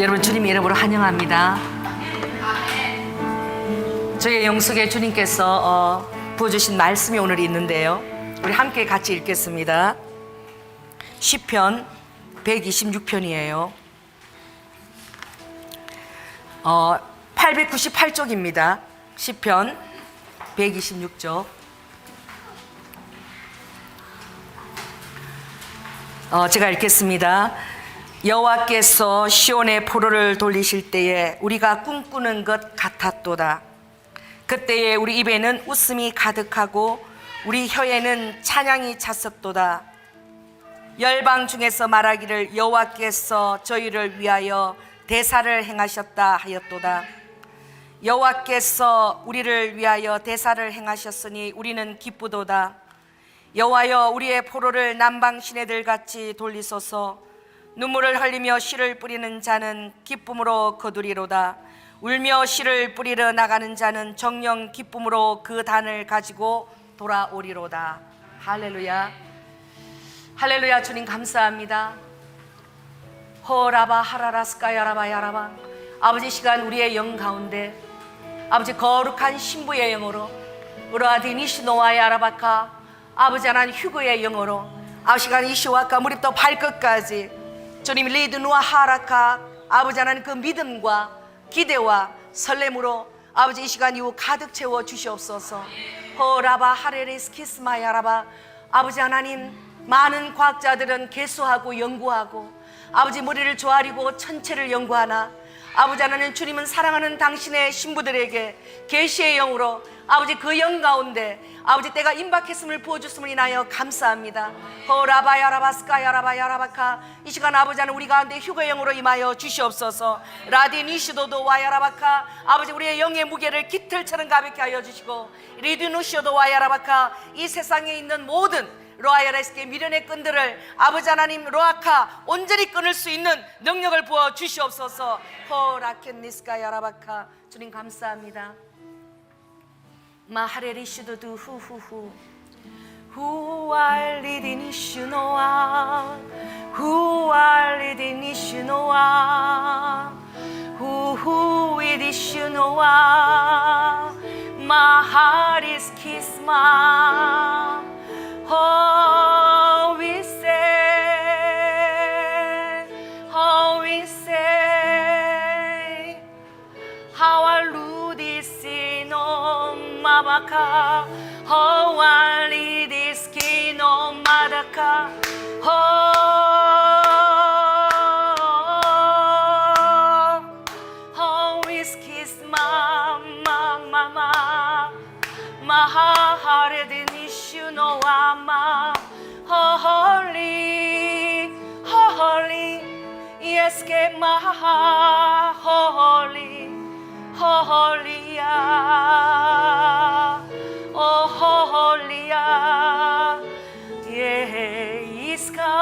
여러분 주님 이름으로 환영합니다. 저희 영속에 주님께서 부어주신 말씀이 오늘 있는데요, 우리 함께 같이 읽겠습니다. 시편 126편이에요 898쪽입니다 시편 126쪽. 제가 읽겠습니다. 여호와께서 시온의 포로를 돌리실 때에 우리가 꿈꾸는 것 같았도다. 그때에 우리 입에는 웃음이 가득하고 우리 혀에는 찬양이 찼었도다. 열방 중에서 말하기를 여호와께서 저희를 위하여 대사를 행하셨다 하였도다. 여호와께서 우리를 위하여 대사를 행하셨으니 우리는 기쁘도다. 여호와여, 우리의 포로를 남방 시내들 같이 돌리소서. 눈물을 흘리며 씨를 뿌리는 자는 기쁨으로 거두리로다. 울며 씨를 뿌리러 나가는 자는 정녕 기쁨으로 그 단을 가지고 돌아오리로다. 할렐루야, 할렐루야. 주님 감사합니다. 호라바 하라라스카야라바 야라바. 아버지, 시간 우리의 영 가운데 아버지 거룩한 신부의 영으로 우라디니시노와 야라바카 아버지 하나님 휴거의 영으로 아버지 시간 이시와카 무립도 발끝까지 주님 리드누아 하라카 아버지 하나님 그 믿음과 기대와 설렘으로 아버지 이 시간 이후 가득 채워 주시옵소서. 호라바 하레레스 키스마야라바. 아버지 하나님, 많은 과학자들은 개수하고 연구하고 아버지 머리를 조아리고 천체를 연구하나 아버지 하나님, 주님은 사랑하는 당신의 신부들에게 계시의 영으로 아버지 그 영 가운데 아버지 때가 임박했음을 부어주심을 인하여 감사합니다. 호라바야라바스카야라바야라바카. 이 시간 아버지 하나님, 우리 가운데 휴거의 영으로 임하여 주시옵소서. 라디니시도도 와야라바카. 아버지 우리의 영의 무게를 깃털처럼 가볍게 하여 주시고 리디누시도 와야라바카. 이 세상에 있는 모든 로아야라스케 미련의 끈들을 아버지 하나님 로아카 온전히 끊을 수 있는 능력을 부어 주시옵소서. 호라켄니스카야라바카. 주님 감사합니다. 마하레리슈도두 후후후 후알리디니슈노아 후알리디니슈노아 후후이디슈노아 마하리스키스마 Oh, we say, oh, we say, Hawarudisino mabaka, Hawalidiskino madaka, oh, whiskis mama, mama, Mahaharedinishunowama, holy, holy, yes, get maha, holy, holy, oh, holy, yeah, iska,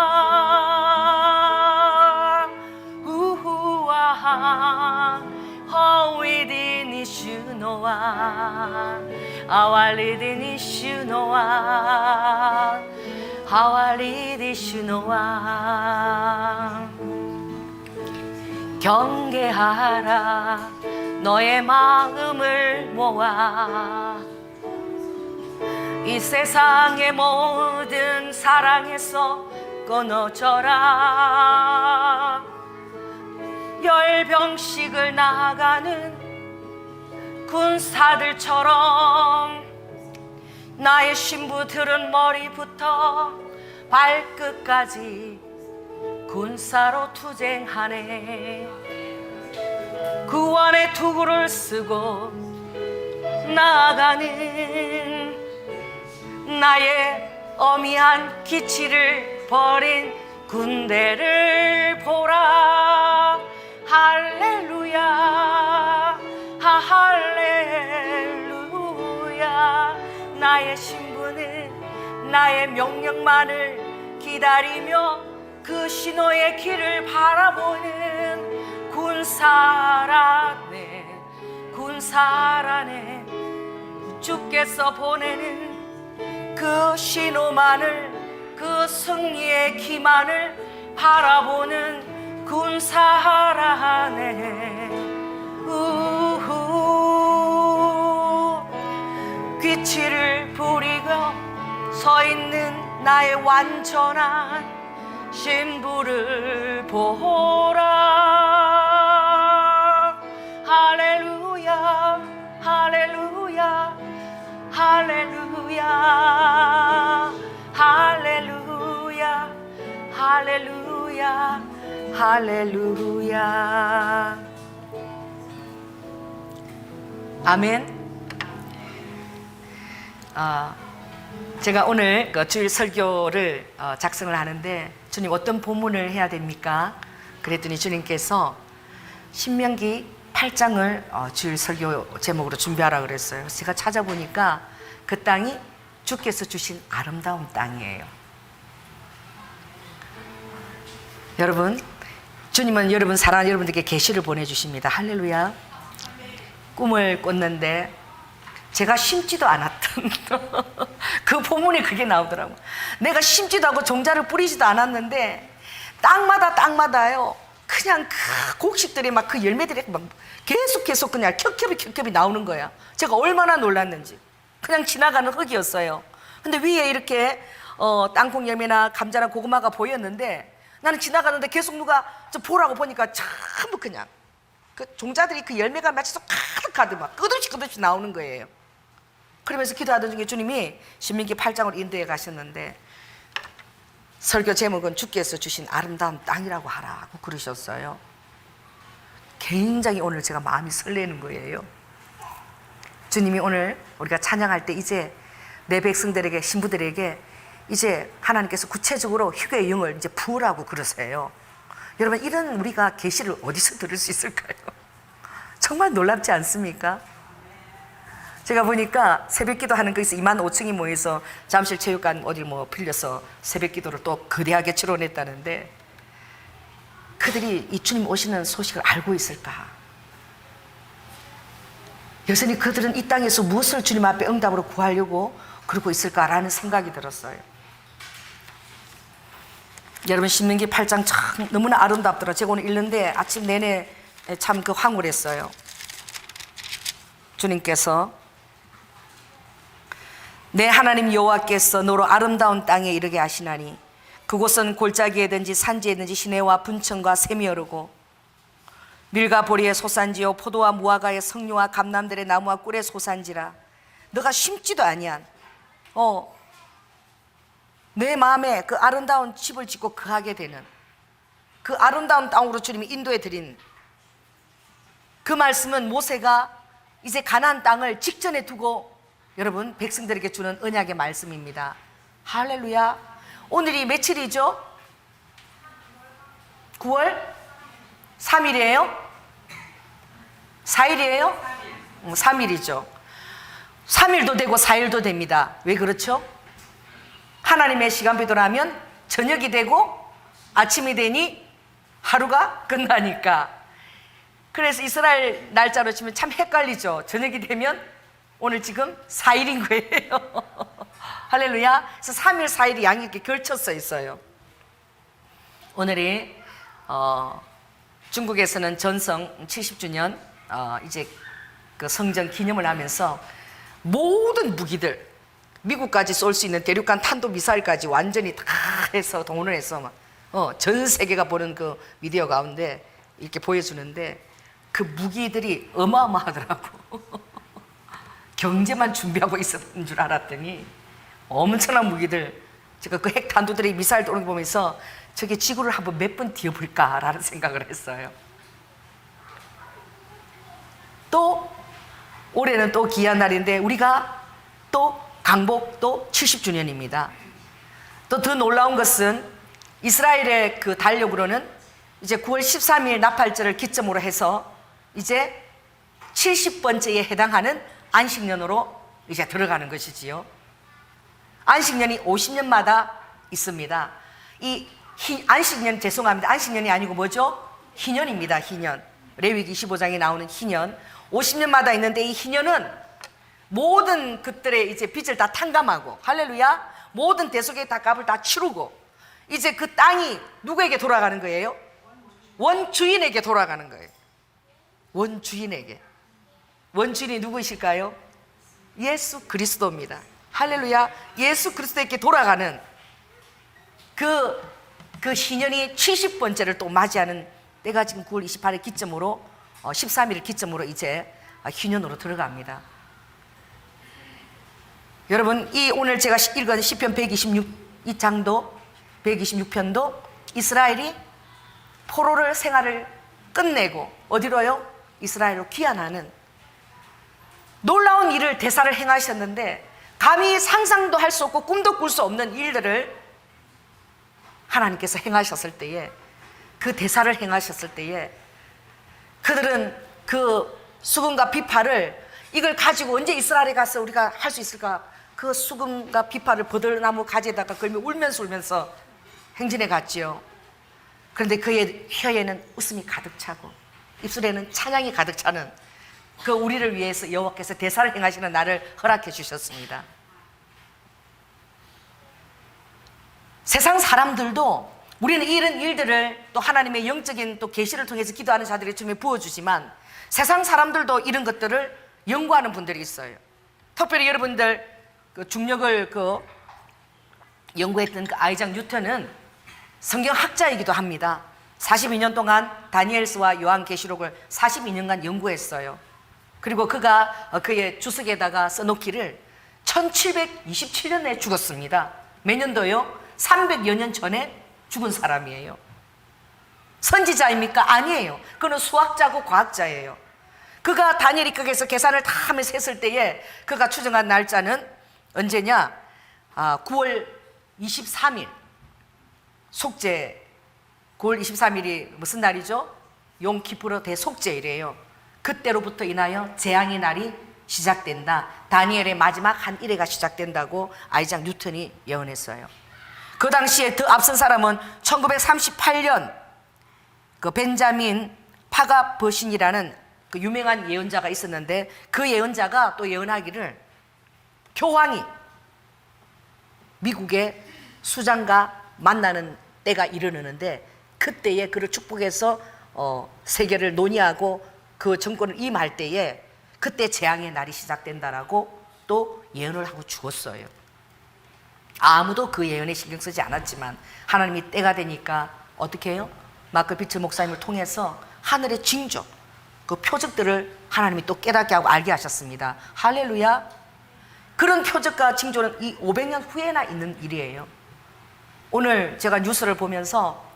Hawidinishunoa, Hawaridinishunnoa, Hawaridishunnoa. 경계하라, 너의 마음을 모아 이 세상의 모든 사랑에서 끊어져라. 열병식을 나가는 군사들처럼 나의 신부들은 머리부터 발끝까지 군사로 투쟁하네. 구원의 투구를 쓰고 나아가는 나의 어미한 기치를 버린 군대를 보라. 할렐루야, 할렐루야. 나의 신부는 나의 명령만을 기다리며 그 신호의 길을 바라보는 군사라네, 군사라네. 주께서 보내는 그 신호만을, 그 승리의 기만을 바라보는 군사하라네. 귀치를 부리고 서 있는 나의 완전한 신부를 보라. 할렐루야 할렐루야 할렐루야 할렐루야 할렐루야 할렐루야. 아멘. 제가 오늘 그 주일 설교를 작성을 하는데, 주님 어떤 본문을 해야 됩니까? 그랬더니 주님께서 신명기 8장을 주일 설교 제목으로 준비하라 그랬어요. 제가 찾아보니까 그 땅이 주께서 주신 아름다운 땅이에요. 여러분, 주님은 여러분 사랑하는 여러분들께 계시를 보내주십니다. 할렐루야. 꿈을 꿨는데 제가 심지도 않았던 그 본문에 그게 나오더라고요. 내가 심지도 않고 종자를 뿌리지도 않았는데 땅마다요, 그냥 그 곡식들이 막 그 열매들이 막 계속 그냥 겹겹이 나오는 거야. 제가 얼마나 놀랐는지. 그냥 지나가는 흙이었어요. 근데 위에 이렇게 땅콩 열매나 감자나 고구마가 보였는데, 나는 지나가는데 계속 누가 좀 보라고 보니까 전부 그냥 그 종자들이 그 열매가 마치 가득가득 막 끝없이 나오는 거예요. 그러면서 기도하던 중에 주님이 신명기 8장으로 인도해 가셨는데, 설교 제목은 주께서 주신 아름다운 땅이라고 하라고 그러셨어요. 굉장히 오늘 제가 마음이 설레는 거예요. 주님이 오늘 우리가 찬양할 때 이제 내 백성들에게, 신부들에게 이제 하나님께서 구체적으로 휴게의 영을 이제 부으라고 그러세요. 여러분, 이런 우리가 계시를 어디서 들을 수 있을까요? 정말 놀랍지 않습니까? 제가 보니까 새벽기도 하는 거기서 25,000이 모여서 잠실 체육관 어디 빌려서 새벽기도를 또 거대하게 치러냈다는데, 그들이 이 주님 오시는 소식을 알고 있을까? 여전히 그들은 이 땅에서 무엇을 주님 앞에 응답으로 구하려고 그러고 있을까라는 생각이 들었어요. 여러분, 신명기 8장 참 너무나 아름답더라. 제가 오늘 읽는데 아침 내내 참 황홀했어요. 주님께서 내 하나님 여호와께서 너로 아름다운 땅에 이르게 하시나니 그곳은 골짜기에든지 산지에든지 시내와 분천과 샘이 흐르고 밀과 보리의 소산지요 포도와 무화과의 석류와 감람들의 나무와 꿀의 소산지라. 너가 심지도 아니한 내 마음에 그 아름다운 집을 짓고 거하게 되는 그 아름다운 땅으로 주님이 인도해 드린 그 말씀은 모세가 이제 가나안 땅을 직전에 두고 여러분 백성들에게 주는 언약의 말씀입니다. 할렐루야. 오늘이 며칠이죠? 9월 3일이에요? 4일이에요? 3일이죠. 3일도 되고 4일도 됩니다. 왜 그렇죠? 하나님의 시간표대로 하면 저녁이 되고 아침이 되니 하루가 끝나니까. 그래서 이스라엘 날짜로 치면 참 헷갈리죠. 저녁이 되면 오늘 지금 4일인 거예요. 할렐루야. 그래서 3일 4일이 양이 이렇게 걸쳐서 있어요. 오늘이 중국에서는 전성 70주년 이제 그 성전 기념을 하면서 모든 무기들, 미국까지 쏠 수 있는 대륙간 탄도 미사일까지 완전히 다 해서 동원을 해서 막 전 세계가 보는 그 미디어 가운데 이렇게 보여주는데, 그 무기들이 어마어마하더라고. 경제만 준비하고 있었던 줄 알았더니 엄청난 무기들. 제가 그 핵 탄두들이 미사일 오는 거 보면서 저게 지구를 한번 몇 번 뒤어볼까라는 생각을 했어요. 또 올해는 또 귀한 날인데 우리가 또 강복 또 70주년입니다. 또 더 놀라운 것은 이스라엘의 그 달력으로는 이제 9월 13일 나팔절을 기점으로 해서 이제 70번째에 해당하는 안식년으로 이제 들어가는 것이지요. 안식년이 50년마다 있습니다. 이 안식년, 죄송합니다. 안식년이 아니고 뭐죠? 희년입니다. 희년. 레위기 25장에 나오는 희년. 50년마다 있는데 이 희년은 모든 것들의 이제 빚을 다 탕감하고, 할렐루야, 모든 대속의 다 값을 다 치르고 이제 그 땅이 누구에게 돌아가는 거예요? 원주인에게 돌아가는 거예요. 원주인에게. 원주인이 누구이실까요? 예수 그리스도입니다. 할렐루야. 예수 그리스도에게 돌아가는 그 신년이 70번째를 또 맞이하는 때가 지금 9월 28일 기점으로 13일을 기점으로 이제 희년으로 들어갑니다. 여러분, 이 오늘 제가 읽은 시편 126장도 126편도 이스라엘이 포로를 생활을 끝내고 어디로요? 이스라엘로 귀환하는 놀라운 일을 대사를 행하셨는데, 감히 상상도 할 수 없고 꿈도 꿀 수 없는 일들을 하나님께서 행하셨을 때에, 그 대사를 행하셨을 때에 그들은 그 수금과 비파를, 이걸 가지고 언제 이스라엘에 가서 우리가 할 수 있을까? 그 수금과 비파를 버들나무 가지에다가 걸며 울면서 행진해 갔지요. 그런데 그의 혀에는 웃음이 가득 차고 입술에는 찬양이 가득 차는 그 우리를 위해서 여호와께서 대사를 행하시는 날을 허락해 주셨습니다. 세상 사람들도 우리는 이런 일들을 또 하나님의 영적인 또 계시를 통해서 기도하는 자들이 처음에 부어주지만, 세상 사람들도 이런 것들을 연구하는 분들이 있어요. 특별히 여러분들 그 중력을 연구했던 그 아이작 뉴턴은 성경학자이기도 합니다. 42년 동안 다니엘서와 요한계시록을 42년간 연구했어요. 그리고 그가 그의 주석에다가 써놓기를 1727년에 죽었습니다. 몇 년도요? 300여 년 전에 죽은 사람이에요. 선지자입니까? 아니에요. 그는 수학자고 과학자예요. 그가 다니엘 입각에서 계산을 다 하면서 했을 때에 그가 추정한 날짜는 언제냐? 9월 23일 속죄. 9월 23일이 무슨 날이죠? 용키푸르 대속죄일이에요. 그때로부터 인하여 재앙의 날이 시작된다. 다니엘의 마지막 한 일회가 시작된다고 아이작 뉴턴이 예언했어요. 그 당시에 더 앞선 사람은 1938년 그 벤자민 파가버신이라는 그 유명한 예언자가 있었는데, 그 예언자가 또 예언하기를 교황이 미국의 수장과 만나는 때가 이르는데, 그때에 그를 축복해서 세계를 논의하고 그 정권을 임할 때에 그때 재앙의 날이 시작된다라고 또 예언을 하고 죽었어요. 아무도 그 예언에 신경 쓰지 않았지만 하나님이 때가 되니까 어떻게 해요? 마크 비츠 목사님을 통해서 하늘의 징조, 그 표적들을 하나님이 또 깨닫게 하고 알게 하셨습니다. 할렐루야. 그런 표적과 징조는 이 500년 후에나 있는 일이에요. 오늘 제가 뉴스를 보면서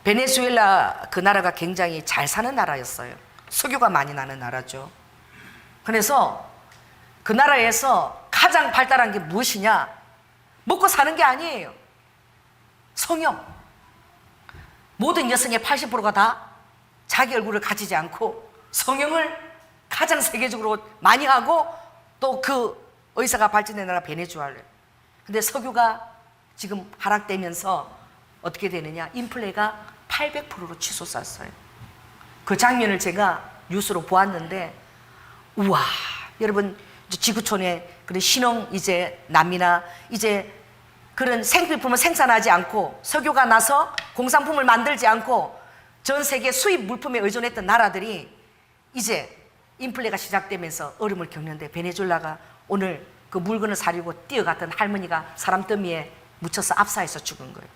베네수엘라, 그 나라가 굉장히 잘 사는 나라였어요. 석유가 많이 나는 나라죠. 그래서 그 나라에서 가장 발달한 게 무엇이냐? 먹고 사는 게 아니에요. 성형. 모든 여성의 80%가 다 자기 얼굴을 가지지 않고 성형을 가장 세계적으로 많이 하고, 또 그 의사가 발전된 나라 베네수엘라. 근데 석유가 지금 하락되면서 어떻게 되느냐? 인플레가 800%로 치솟았어요. 그 장면을 제가 뉴스로 보았는데, 우와, 여러분, 지구촌에 그런 신흥 이제 남이나 이제 그런 생필품을 생산하지 않고 석유가 나서 공산품을 만들지 않고 전 세계 수입 물품에 의존했던 나라들이 이제 인플레가 시작되면서 어려움을 겪는데, 베네수엘라가 오늘 그 물건을 사려고 뛰어갔던 할머니가 사람 더미에 묻혀서 압사해서 죽은 거예요.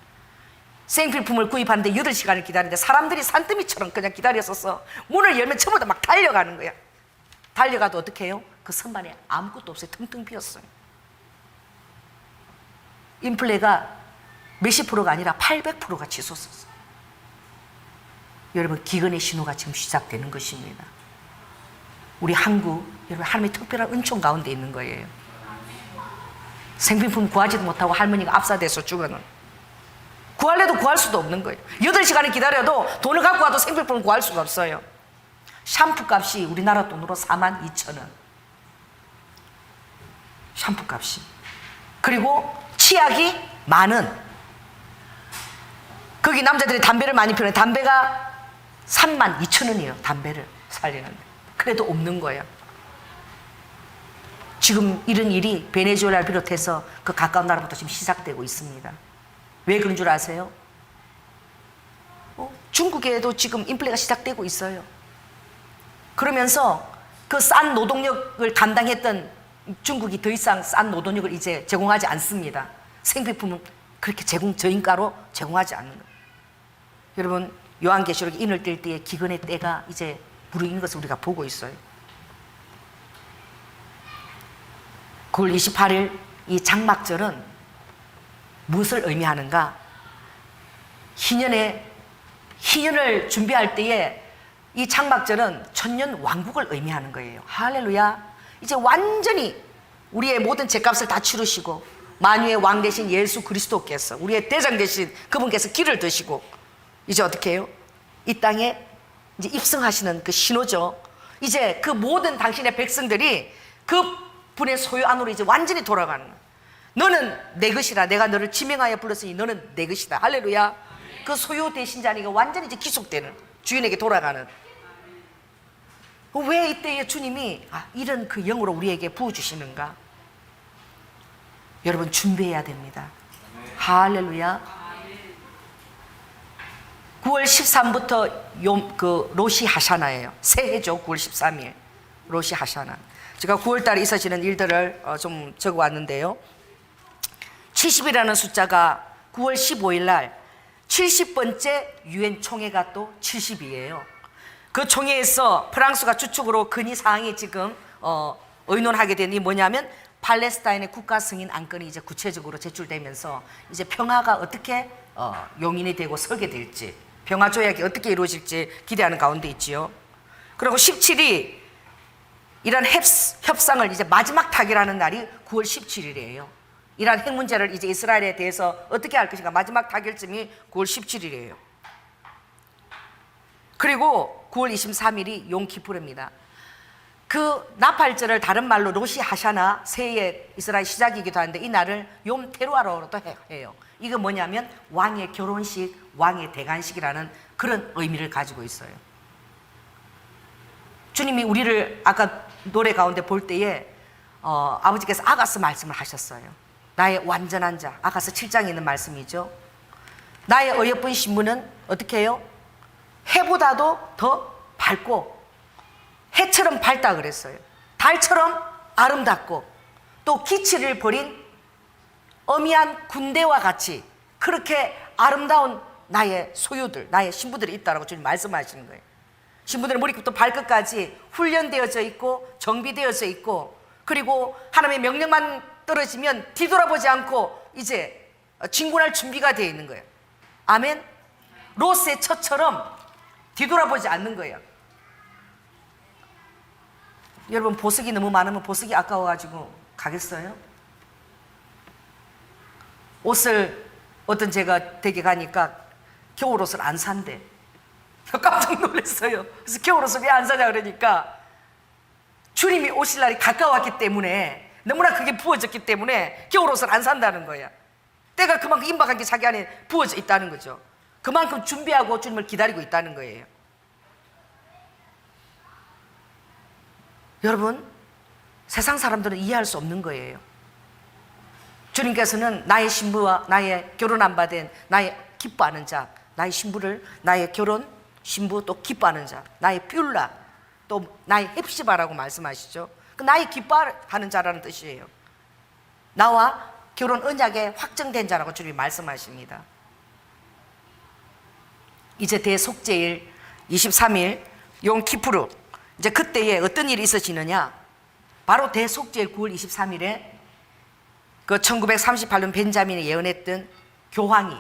생필품을 구입하는데 8시간을 기다리는데 사람들이 산더미처럼 그냥 기다렸었어. 문을 열면 전부 다 막 달려가는 거야. 달려가도 어떻게 해요? 그 선반에 아무것도 없어요. 텅텅 비었어요. 인플레가 몇십 프로가 아니라 800%가 치솟았어요. 여러분, 기근의 신호가 지금 시작되는 것입니다. 우리 한국, 여러분, 하나님의 특별한 은총 가운데 있는 거예요. 생필품 구하지도 못하고 할머니가 압사돼서 죽어는, 구할래도 구할 수도 없는 거예요. 8시간을 기다려도 돈을 갖고 와도 생필품을 구할 수가 없어요. 샴푸 값이 우리나라 돈으로 42,000원. 샴푸 값이. 그리고 치약이 10,000원. 거기 남자들이 담배를 많이 피우는데 담배가 32,000원이에요. 담배를 살리는데. 그래도 없는 거예요. 지금 이런 일이 베네수엘라를 비롯해서 그 가까운 나라부터 지금 시작되고 있습니다. 왜 그런 줄 아세요? 중국에도 지금 인플레가 시작되고 있어요. 그러면서 그 싼 노동력을 감당했던 중국이 더 이상 싼 노동력을 이제 제공하지 않습니다. 생필품은 그렇게 저인가로 제공하지 않는 거예요. 여러분, 요한계시록에 인을 뗄 때의 기근의 때가 이제 무르익는 것을 우리가 보고 있어요. 9월 28일 이 장막절은 무엇을 의미하는가? 희년을 준비할 때에 이 장막절은 천년 왕국을 의미하는 거예요. 할렐루야. 이제 완전히 우리의 모든 죄값을 다 치르시고 만유의 왕 되신 예수 그리스도께서, 우리의 대장 되신 그분께서 길을 드시고 이제 어떻게 해요? 이 땅에 이제 입성하시는 그 신호죠. 이제 그 모든 당신의 백성들이 그 분의 소유 안으로 이제 완전히 돌아가는 거예요. 너는 내 것이라, 내가 너를 지명하여 불렀으니 너는 내 것이다. 할렐루야. 그 소유 되신 자니까 완전히 이제 기속되는, 주인에게 돌아가는. 왜 이때에 주님이 이런 그 영으로 우리에게 부어주시는가? 여러분, 준비해야 됩니다. 할렐루야. 9월 13부터 로시 하샤나예요. 새해죠. 9월 13일 로시 하샤나. 제가 9월 달에 있어지는 일들을 좀 적어왔는데요. 70이라는 숫자가 9월 15일 날 70번째 유엔 총회가 또 70이에요. 그 총회에서 프랑스가 주축으로 건의 사항이 지금 의논하게 된 이 뭐냐면, 팔레스타인의 국가 승인 안건이 이제 구체적으로 제출되면서 이제 평화가 어떻게 용인이 되고 설계될지, 평화 조약이 어떻게 이루어질지 기대하는 가운데 있지요. 그리고 17이 이란 협상을 이제 마지막 타결하는 날이 9월 17일이에요. 이란 핵 문제를 이제 이스라엘에 대해서 어떻게 할 것인가, 마지막 타결점이 9월 17일이에요. 그리고 9월 23일이 용키푸르입니다. 그 나팔절을 다른 말로 로시 하샤나, 새해의 이스라엘 시작이기도 한데 이 날을 욤 테루아로도 해요. 이거 뭐냐면 왕의 결혼식, 왕의 대관식이라는 그런 의미를 가지고 있어요. 주님이 우리를 아까 노래 가운데 볼 때에 아버지께서 아가스 말씀을 하셨어요. 나의 완전한 자, 아가스 7장에 있는 말씀이죠. 나의 어여쁜 신부는 어떻게 해요? 해보다도 더 밝고 해처럼 밝다 그랬어요. 달처럼 아름답고 또 기치를 버린 어미한 군대와 같이 그렇게 아름다운 나의 소유들, 나의 신부들이 있다라고 주님 말씀하시는 거예요. 신부들은 머리부터 발끝까지 훈련되어져 있고 정비되어져 있고, 그리고 하나님의 명령만 떨어지면 뒤돌아보지 않고 이제 진군할 준비가 되어 있는 거예요. 아멘. 롯의 처처럼 뒤돌아보지 않는 거예요. 여러분, 보석이 너무 많으면 보석이 아까워가지고 가겠어요? 옷을 어떤 제가 댁에 가니까 겨울옷을 안 산대. 깜짝 놀랐어요. 그래서 겨울옷을 왜 안 사냐 그러니까 주님이 오실 날이 가까웠기 때문에, 너무나 그게 부어졌기 때문에 겨울옷을 안 산다는 거야. 때가 그만큼 임박한 게 자기 안에 부어져 있다는 거죠. 그만큼 준비하고 주님을 기다리고 있다는 거예요. 여러분, 세상 사람들은 이해할 수 없는 거예요. 주님께서는 나의 신부와 나의 결혼 안 받은 나의 기뻐하는 자, 나의 신부를, 나의 결혼 신부 또 기뻐하는 자, 나의 뷸라 또 나의 헵시바라고 말씀하시죠. 그 나의 기뻐하는 자라는 뜻이에요. 나와 결혼 언약에 확정된 자라고 주님이 말씀하십니다. 이제 대속죄일 23일 용키푸르, 이제 그때에 어떤 일이 있어지느냐, 바로 대속죄일 9월 23일에 그 1938년 벤자민이 예언했던 교황이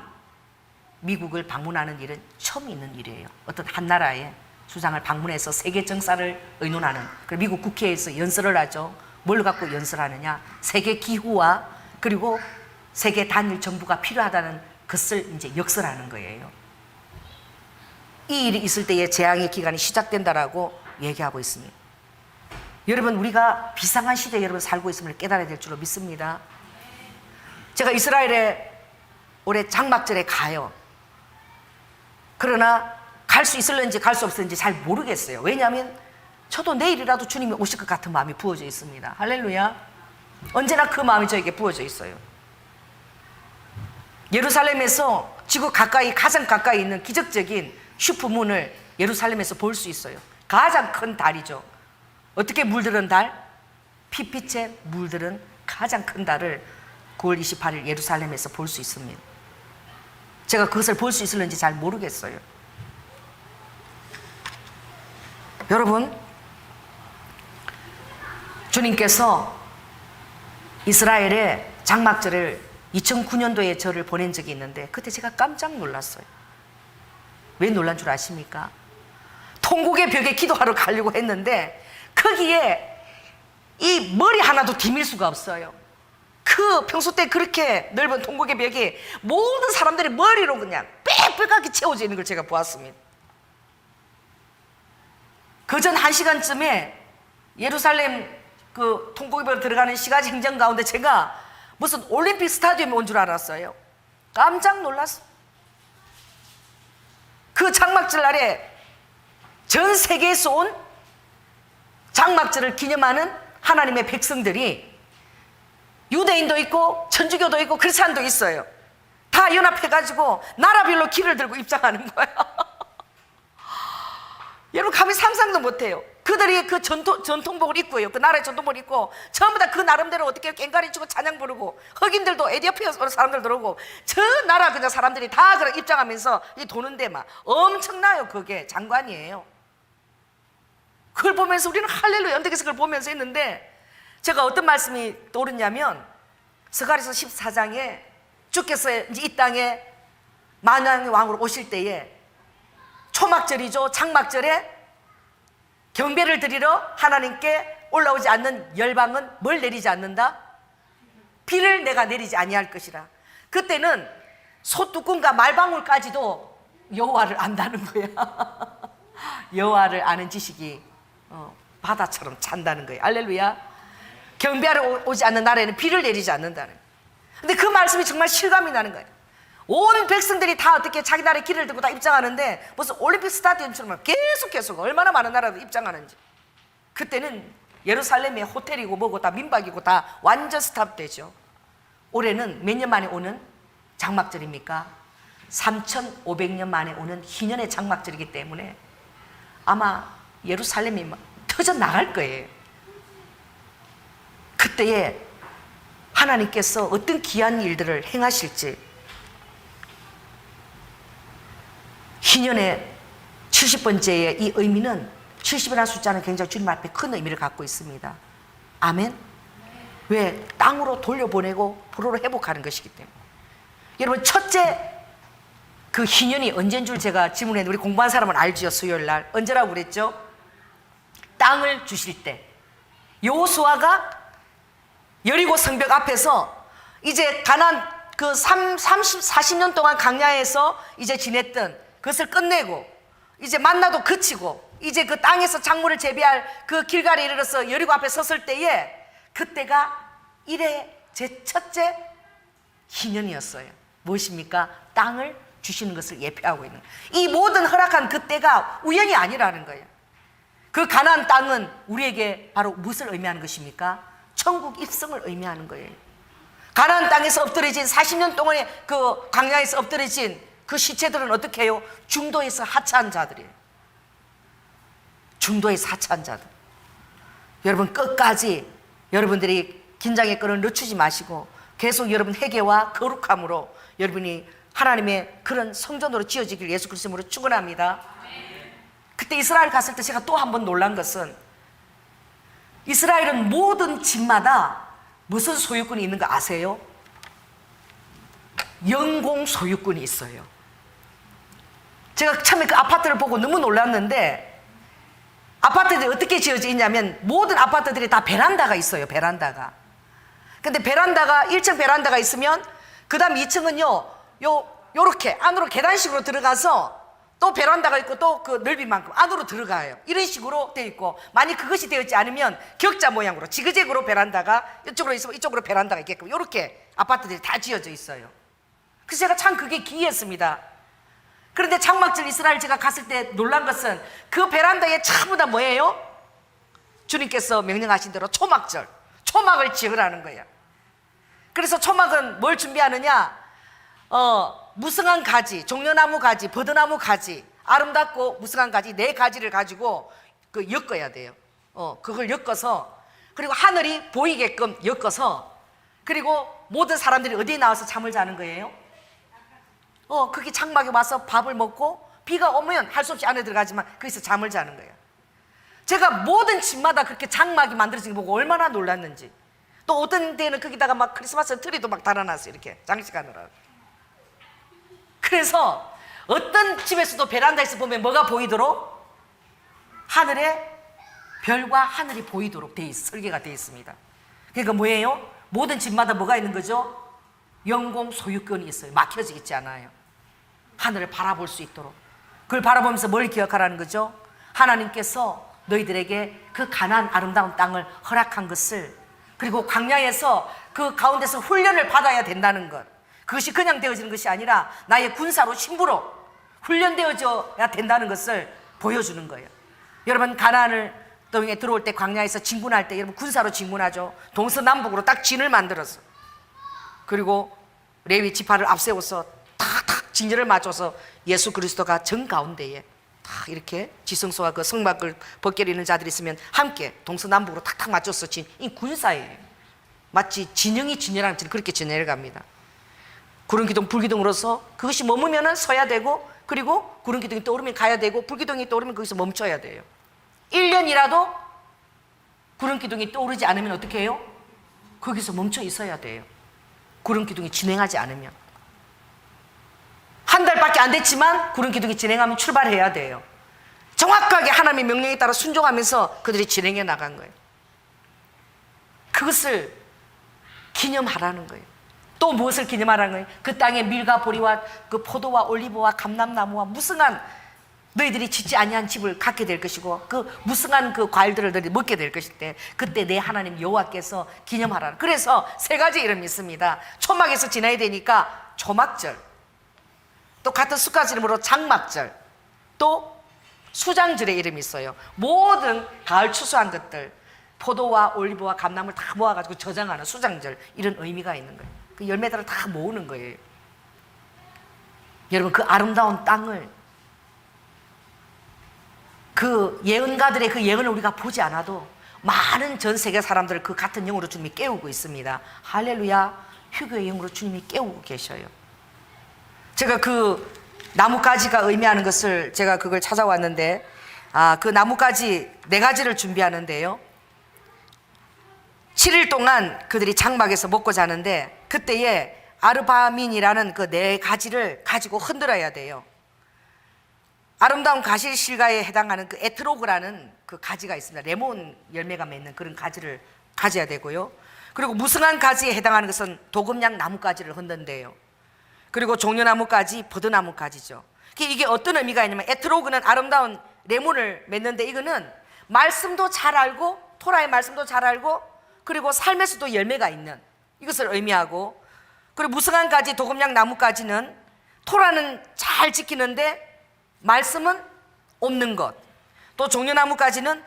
미국을 방문하는 일은 처음 있는 일이에요. 어떤 한 나라의 수장을 방문해서 세계 정사를 의논하는, 그리고 미국 국회에서 연설을 하죠. 뭘 갖고 연설하느냐, 세계 기후와 그리고 세계 단일 정부가 필요하다는 것을 이제 역설하는 거예요. 이 일이 있을 때에 재앙의 기간이 시작된다라고 얘기하고 있습니다. 여러분, 우리가 비상한 시대에 여러분 살고 있음을 깨달아야 될 줄로 믿습니다. 제가 이스라엘에 올해 장막절에 가요. 그러나 갈 수 있을는지 갈 수 없을는지 잘 모르겠어요. 왜냐하면 저도 내일이라도 주님이 오실 것 같은 마음이 부어져 있습니다. 할렐루야. 언제나 그 마음이 저에게 부어져 있어요. 예루살렘에서 지구 가까이, 가장 가까이 있는 기적적인 슈퍼문을 예루살렘에서 볼 수 있어요. 가장 큰 달이죠. 어떻게 물들은 달? 핏빛에 물들은 가장 큰 달을 9월 28일 예루살렘에서 볼 수 있습니다. 제가 그것을 볼 수 있을는지 잘 모르겠어요. 여러분, 주님께서 이스라엘에 장막절을 2009년도에 저를 보낸 적이 있는데 그때 제가 깜짝 놀랐어요. 왜 놀란 줄 아십니까? 통곡의 벽에 기도하러 가려고 했는데 거기에 이 머리 하나도 디밀 수가 없어요. 그 평소 때 그렇게 넓은 통곡의 벽에 모든 사람들이 머리로 그냥 빽빽하게 채워져 있는 걸 제가 보았습니다. 그전 1시간쯤에 예루살렘 그 통곡의 벽으로 들어가는 시가지 행정 가운데 제가 무슨 올림픽 스타디움에 온 줄 알았어요. 깜짝 놀랐어요. 그 장막절 날에 전 세계에서 온 장막절을 기념하는 하나님의 백성들이 유대인도 있고 천주교도 있고 크리스찬도 있어요. 다 연합해가지고 나라별로 길을 들고 입장하는 거예요. 여러분 감히 상상도 못해요. 그들이 그 전통복을 입고요. 그 나라의 전통복을 입고 전부 다 그 나름대로 어떻게 꽹과리 치고 찬양 부르고 흑인들도 에티오피아 사람들 들어오고 저 나라 그냥 사람들이 다 그런 입장하면서 도는데 막 엄청나요. 그게 장관이에요. 그걸 보면서 우리는 할렐루야 언덕에서 그걸 보면서 했는데 제가 어떤 말씀이 떠오르냐면 스가랴서 14장에 주께서 이제 이 땅에 만왕의 왕으로 오실 때에 초막절이죠. 장막절에 경배를 드리러 하나님께 올라오지 않는 열방은 뭘 내리지 않는다? 비를 내가 내리지 아니할 것이라. 그때는 소뚜껑과 말방울까지도 여호와를 안다는 거야. 여호와를 아는 지식이 바다처럼 찬다는 거예요. 할렐루야. 경배하러 오지 않는 나라에는 비를 내리지 않는다는 거예요. 근데 그 말씀이 정말 실감이 나는 거예요. 온 백성들이 다 어떻게 자기 나라의 길을 들고 다 입장하는데 무슨 올림픽 스타디움처럼 계속 얼마나 많은 나라도 입장하는지. 그때는 예루살렘에 호텔이고 뭐고 다 민박이고 다 완전 스탑되죠. 올해는 몇 년 만에 오는 장막절입니까? 3,500년 만에 오는 희년의 장막절이기 때문에 아마 예루살렘이 막 터져 나갈 거예요. 그때에 하나님께서 어떤 귀한 일들을 행하실지. 희년의 70번째의 이 의미는 70이라는 숫자는 굉장히 주님 앞에 큰 의미를 갖고 있습니다. 아멘? 왜? 땅으로 돌려보내고 불호로 회복하는 것이기 때문에. 여러분 첫째 그 희년이 언제인 줄 제가 질문했는데 우리 공부한 사람은 알지요. 수요일 날 언제라고 그랬죠? 땅을 주실 때 여호수아가 여리고 성벽 앞에서 이제 가나안 그 40년 동안 광야에서 이제 지냈던 그것을 끝내고 이제 만나도 그치고 이제 그 땅에서 작물을 재배할 그 길가에 이르러서 여리고 앞에 섰을 때에 그때가 일의 제 첫째 희년이었어요. 무엇입니까? 땅을 주시는 것을 예표하고 있는 거예요. 이 모든 허락한 그때가 우연이 아니라는 거예요. 그 가나안 땅은 우리에게 바로 무엇을 의미하는 것입니까? 천국 입성을 의미하는 거예요. 가나안 땅에서 엎드려진 40년 동안의 그 광야에서 엎드려진 그 시체들은 어떻게 해요? 중도에서 하차한 자들이에요. 중도에서 하차한 자들. 여러분 끝까지 여러분들이 긴장의 끈을 늦추지 마시고 계속 여러분 회개와 거룩함으로 여러분이 하나님의 그런 성전으로 지어지길 예수 그리스도로 축원합니다. 그때 이스라엘 갔을 때 제가 또 한 번 놀란 것은 이스라엘은 모든 집마다 무슨 소유권이 있는 거 아세요? 영공 소유권이 있어요. 제가 처음에 그 아파트를 보고 너무 놀랐는데 아파트들이 어떻게 지어져 있냐면 모든 아파트들이 다 베란다가 있어요. 베란다가. 근데 베란다가 1층 베란다가 있으면 그 다음 2층은요 요렇게 안으로 계단식으로 들어가서 또 베란다가 있고 또 그 넓이만큼 안으로 들어가요. 이런 식으로 되어 있고 만약 그것이 되어 있지 않으면 격자 모양으로 지그재그로 베란다가 이쪽으로 있으면 이쪽으로 베란다가 있게끔 이렇게 아파트들이 다 지어져 있어요. 그래서 제가 참 그게 기이했습니다. 그런데 장막절 이스라엘 제가 갔을 때 놀란 것은 그 베란다에 전부 다 뭐예요? 주님께서 명령하신 대로 초막절, 초막을 지으라는 거예요. 그래서 초막은 뭘 준비하느냐? 무성한 가지, 종려나무 가지, 버드나무 가지, 아름답고 무성한 가지 네 가지를 가지고 엮어야 돼요. 그걸 엮어서, 그리고 하늘이 보이게끔 엮어서, 그리고 모든 사람들이 어디에 나와서 잠을 자는 거예요? 거기 장막에 와서 밥을 먹고, 비가 오면 할 수 없이 안에 들어가지만 거기서 잠을 자는 거예요. 제가 모든 집마다 그렇게 장막이 만들어진 거 보고 얼마나 놀랐는지. 또 어떤 데는 거기다가 막 크리스마스 트리도 막 달아놨어요. 이렇게 장식하느라. 그래서 어떤 집에서도 베란다에서 보면 뭐가 보이도록? 하늘에 별과 하늘이 보이도록 설계가 되어 있습니다. 그러니까 뭐예요? 모든 집마다 뭐가 있는 거죠? 영공 소유권이 있어요. 막혀져 있지 않아요. 하늘을 바라볼 수 있도록. 그걸 바라보면서 뭘 기억하라는 거죠? 하나님께서 너희들에게 그 가나안 아름다운 땅을 허락한 것을, 그리고 광야에서 그 가운데서 훈련을 받아야 된다는 것, 그것이 그냥 되어지는 것이 아니라 나의 군사로 신부로 훈련되어져야 된다는 것을 보여주는 거예요. 여러분, 가나안을 땅에 들어올 때, 광야에서 진군할 때 여러분 군사로 진군하죠. 동서남북으로 딱 진을 만들어서, 그리고 레위 지파를 앞세워서 탁탁 진열을 맞춰서 예수 그리스도가 정 가운데에 딱 이렇게 지성소와 그 성막을 벗겨리는 자들이 있으면 함께 동서남북으로 탁탁 맞춰서 이 군사예요. 마치 진영이 진열하는 것처럼 그렇게 진열해 갑니다. 구름기둥 불기둥으로서 그것이 머무면 서야 되고, 그리고 구름기둥이 떠오르면 가야 되고, 불기둥이 떠오르면 거기서 멈춰야 돼요. 1년이라도 구름기둥이 떠오르지 않으면 어떻게 해요? 거기서 멈춰 있어야 돼요. 구름기둥이 진행하지 않으면. 한 달밖에 안 됐지만 구름기둥이 진행하면 출발해야 돼요. 정확하게 하나님의 명령에 따라 순종하면서 그들이 진행해 나간 거예요. 그것을 기념하라는 거예요. 또 무엇을 기념하라는 거예요? 그 땅의 밀과 보리와 그 포도와 올리브와 감람나무와 무성한, 너희들이 짓지 아니한 집을 갖게 될 것이고, 그 무성한 그 과일들을 너희들이 먹게 될 것일 때, 그때 내 하나님 여호와께서 기념하라. 그래서 세 가지 이름이 있습니다. 초막에서 지나야 되니까 초막절, 또 같은 숫가지 이름으로 장막절, 또 수장절의 이름이 있어요. 모든 가을 추수한 것들, 포도와 올리브와 감나무를 다 모아가지고 저장하는 수장절, 이런 의미가 있는 거예요. 그 열매들을 다 모으는 거예요. 여러분, 그 아름다운 땅을, 그 예언가들의 그 예언을 우리가 보지 않아도 많은 전 세계 사람들을 그 같은 영으로 주님이 깨우고 있습니다. 할렐루야. 휴교의 영으로 주님이 깨우고 계셔요. 제가 그 나뭇가지가 의미하는 것을, 제가 그걸 찾아왔는데, 그 나뭇가지 네 가지를 준비하는데요, 7일 동안 그들이 장막에서 먹고 자는데, 그때에 아르바민이라는 그 네 가지를 가지고 흔들어야 돼요. 아름다운 가시 실과에 해당하는 그 에트로그라는 그 가지가 있습니다. 레몬 열매가 맺는 그런 가지를 가져야 되고요. 그리고 무성한 가지에 해당하는 것은 도금양 나뭇가지를 흔든대요. 그리고 종려나뭇가지, 버드나뭇가지죠. 이게 어떤 의미가 있냐면, 에트로그는 아름다운 레몬을 맺는데, 이거는 말씀도 잘 알고, 토라의 말씀도 잘 알고, 그리고 삶에서도 열매가 있는 이것을 의미하고, 그리고 무성한 가지, 도금양 나뭇가지는 토라는 잘 지키는데 말씀은 없는 것. 또 종려나무까지는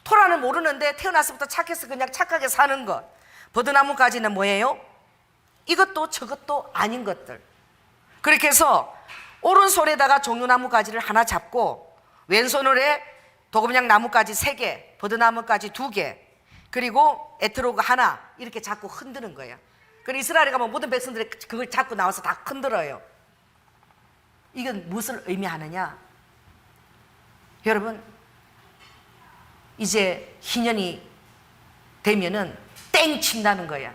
토라는 모르는데 태어나서부터 착해서 그냥 착하게 사는 것. 버드나무까지는 뭐예요? 이것도 저것도 아닌 것들. 그렇게 해서 오른손에다가 종려나무까지를 하나 잡고, 왼손으로 도금양 나무까지 3개, 버드나무까지 2개, 그리고 에트로그 하나, 이렇게 자꾸 흔드는 거예요. 그리고 이스라엘에 가면 모든 백성들이 그걸 잡고 나와서 다 흔들어요. 이건 무엇을 의미하느냐? 여러분, 이제 희년이 되면은 땡 친다는 거야.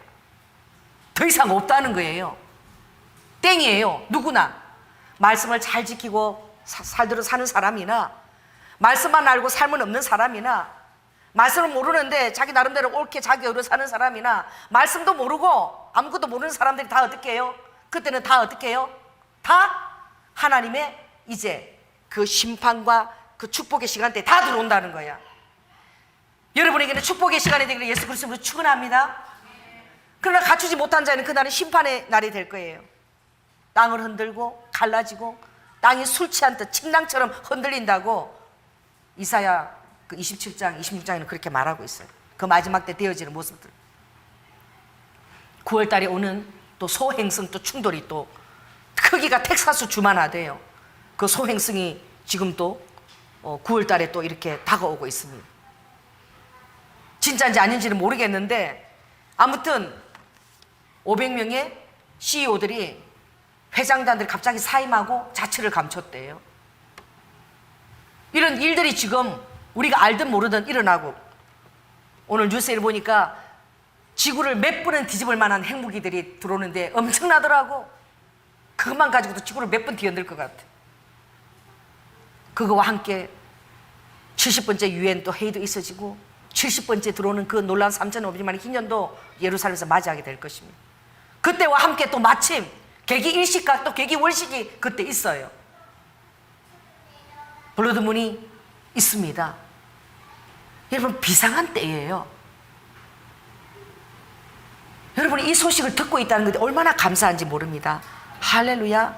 더 이상 없다는 거예요. 땡이에요. 누구나 말씀을 잘 지키고 살대로 사는 사람이나, 말씀만 알고 삶은 없는 사람이나, 말씀을 모르는데 자기 나름대로 옳게 자기 의로 사는 사람이나, 말씀도 모르고 아무것도 모르는 사람들이 다 어떻게 해요? 그때는 다 어떻게 해요? 다 하나님의 이제 그 심판과 그 축복의 시간대에 다 들어온다는 거야. 여러분에게는 축복의 시간이 되기를 예수 그리스도로 축원합니다. 그러나 갖추지 못한 자는 그날은 심판의 날이 될 거예요. 땅을 흔들고 갈라지고 땅이 술 취한 듯 침낭처럼 흔들린다고 이사야 그 27장, 26장에는 그렇게 말하고 있어요. 그 마지막 때 되어지는 모습들. 9월 달에 오는 또 소행성 또 충돌이 또 크기가 텍사스 주만 하대요. 그 소행성이 지금 또 9월 달에 또 이렇게 다가오고 있습니다. 진짜인지 아닌지는 모르겠는데 아무튼 500명의 CEO들이 회장단들이 갑자기 사임하고 자취를 감췄대요. 이런 일들이 지금 우리가 알든 모르든 일어나고, 오늘 뉴스를 보니까 지구를 몇 번은 뒤집을 만한 핵무기들이 들어오는데 엄청나더라고. 그것만 가지고도 지구를 몇 번 뒤흔들 것 같아. 그거와 함께 70번째 유엔 또 회의도 있어지고 70번째 들어오는 그 놀라운 3,500만의 희년도 예루살렘에서 맞이하게 될 것입니다. 그때와 함께 또 마침 계기 일식과 또 계기 월식이 그때 있어요. 블러드문이 있습니다. 여러분, 비상한 때예요. 여러분이 이 소식을 듣고 있다는 것이 얼마나 감사한지 모릅니다. 할렐루야.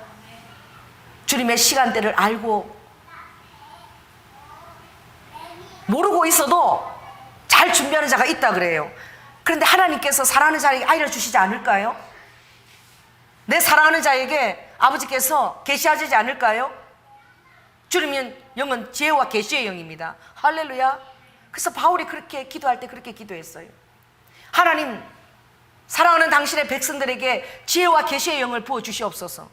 주님의 시간대를 알고 모르고 있어도 잘 준비하는 자가 있다 그래요. 그런데 하나님께서 사랑하는 자에게 아이를 주시지 않을까요? 내 사랑하는 자에게 아버지께서 계시하지 않을까요? 주님은 영은 지혜와 계시의 영입니다. 할렐루야. 그래서 바울이 그렇게 기도할 때 그렇게 기도했어요. 하나님, 사랑하는 당신의 백성들에게 지혜와 계시의 영을 부어주시옵소서.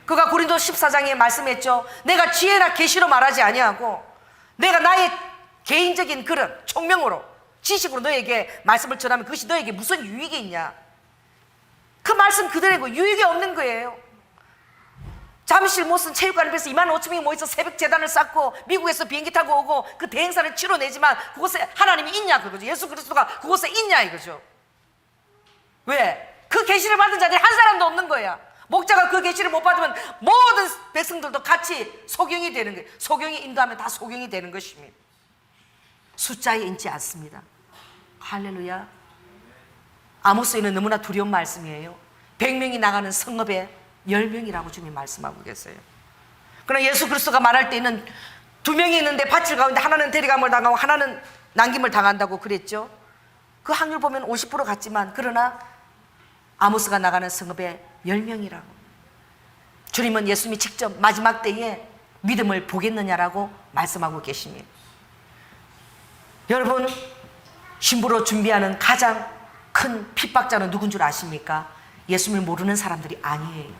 그가 고린도 14장에 말씀했죠. 내가 지혜나 계시로 말하지 아니하고 내가 나의 개인적인 그런 총명으로 지식으로 너에게 말씀을 전하면 그것이 너에게 무슨 유익이 있냐. 그 말씀 그대로고 유익이 없는 거예요. 잠실 못쓴 체육관에서 25,000명이 모여서 새벽 재단을 쌓고 미국에서 비행기 타고 오고 그 대행사를 치러내지만 그곳에 하나님이 있냐 그거죠. 예수 그리스도가 그곳에 있냐 이거죠. 왜? 그 계시를 받은 자들이 한 사람도 없는 거야. 목자가 그 계시를 못 받으면 모든 백성들도 같이 소경이 되는 거예요. 소경이 인도하면 다 소경이 되는 것입니다. 숫자에 있지 않습니다. 할렐루야. 아모스에는 너무나 두려운 말씀이에요. 100명이 나가는 성읍에 10명이라고 주님이 말씀하고 계세요. 그러나 예수 그리스도가 말할 때는 2명이 있는데 밭을 가운데 하나는 데려감을 당하고 하나는 남김을 당한다고 그랬죠. 그 확률 보면 50% 같지만 그러나 아모스가 나가는 성읍에 10명이라고. 주님은 예수님이 직접 마지막 때에 믿음을 보겠느냐라고 말씀하고 계십니다. 여러분, 신부로 준비하는 가장 큰 핍박자는 누군 줄 아십니까? 예수님을 모르는 사람들이 아니에요.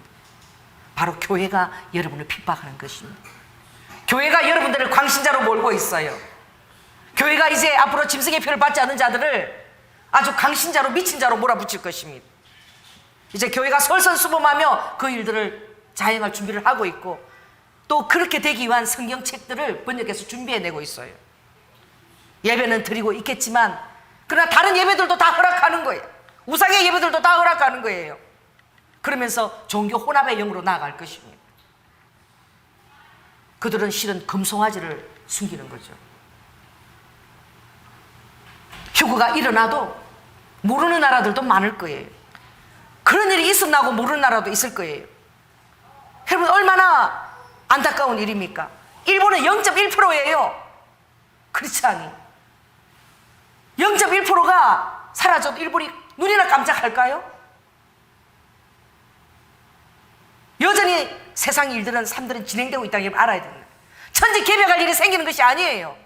바로 교회가 여러분을 핍박하는 것입니다. 교회가 여러분들을 광신자로 몰고 있어요. 교회가 이제 앞으로 짐승의 표를 받지 않는 자들을 아주 강신자로 미친 자로 몰아붙일 것입니다. 이제 교회가 솔선수범하며 그 일들을 자행할 준비를 하고 있고 또 그렇게 되기 위한 성경책들을 번역해서 준비해내고 있어요. 예배는 드리고 있겠지만 그러나 다른 예배들도 다 허락하는 거예요. 우상의 예배들도 다 허락하는 거예요. 그러면서 종교 혼합의 영으로 나아갈 것입니다. 그들은 실은 금송아지를 숨기는 거죠. 휴거가 일어나도 모르는 나라들도 많을 거예요. 그런 일이 있었나고 모르는 나라도 있을 거예요. 여러분, 얼마나 안타까운 일입니까? 일본은 0.1%예요. 그렇지 않니? 0.1%가 사라져도 일본이 눈이나 깜짝할까요? 여전히 세상 일들은 삶들은 진행되고 있다는 걸 알아야 됩니다. 천지개벽할 일이 생기는 것이 아니에요.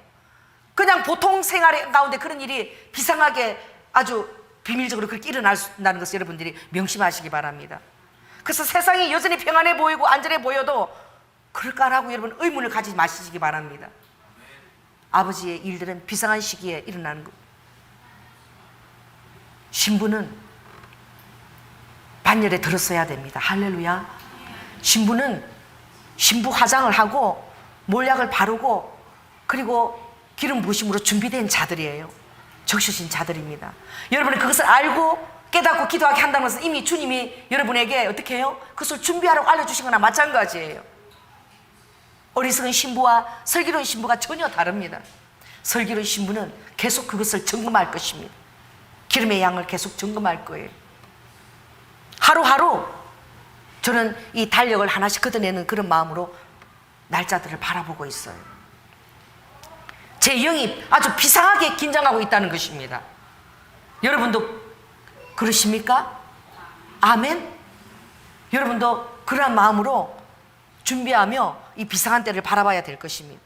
그냥 보통 생활 가운데 그런 일이 비상하게 아주 비밀적으로 그렇게 일어난다는 것을 여러분들이 명심하시기 바랍니다. 그래서 세상이 여전히 평안해 보이고 안전해 보여도 그럴까라고 여러분 의문을 가지지 마시기 바랍니다. 아버지의 일들은 비상한 시기에 일어나는 것. 신부는 반열에 들었어야 됩니다. 할렐루야. 신부는 신부 화장을 하고 몰약을 바르고 그리고 기름 부으심으로 준비된 자들이에요. 적셔진 자들입니다. 여러분이 그것을 알고 깨닫고 기도하게 한다는 것은 이미 주님이 여러분에게 어떻게 해요? 그것을 준비하라고 알려주신 거나 마찬가지예요. 어리석은 신부와 슬기로운 신부가 전혀 다릅니다. 슬기로운 신부는 계속 그것을 점검할 것입니다. 기름의 양을 계속 점검할 거예요. 하루하루 저는 이 달력을 하나씩 걷어내는 그런 마음으로 날짜들을 바라보고 있어요. 제 영이 아주 비상하게 긴장하고 있다는 것입니다. 여러분도 그러십니까? 아멘? 여러분도 그러한 마음으로 준비하며 이 비상한 때를 바라봐야 될 것입니다.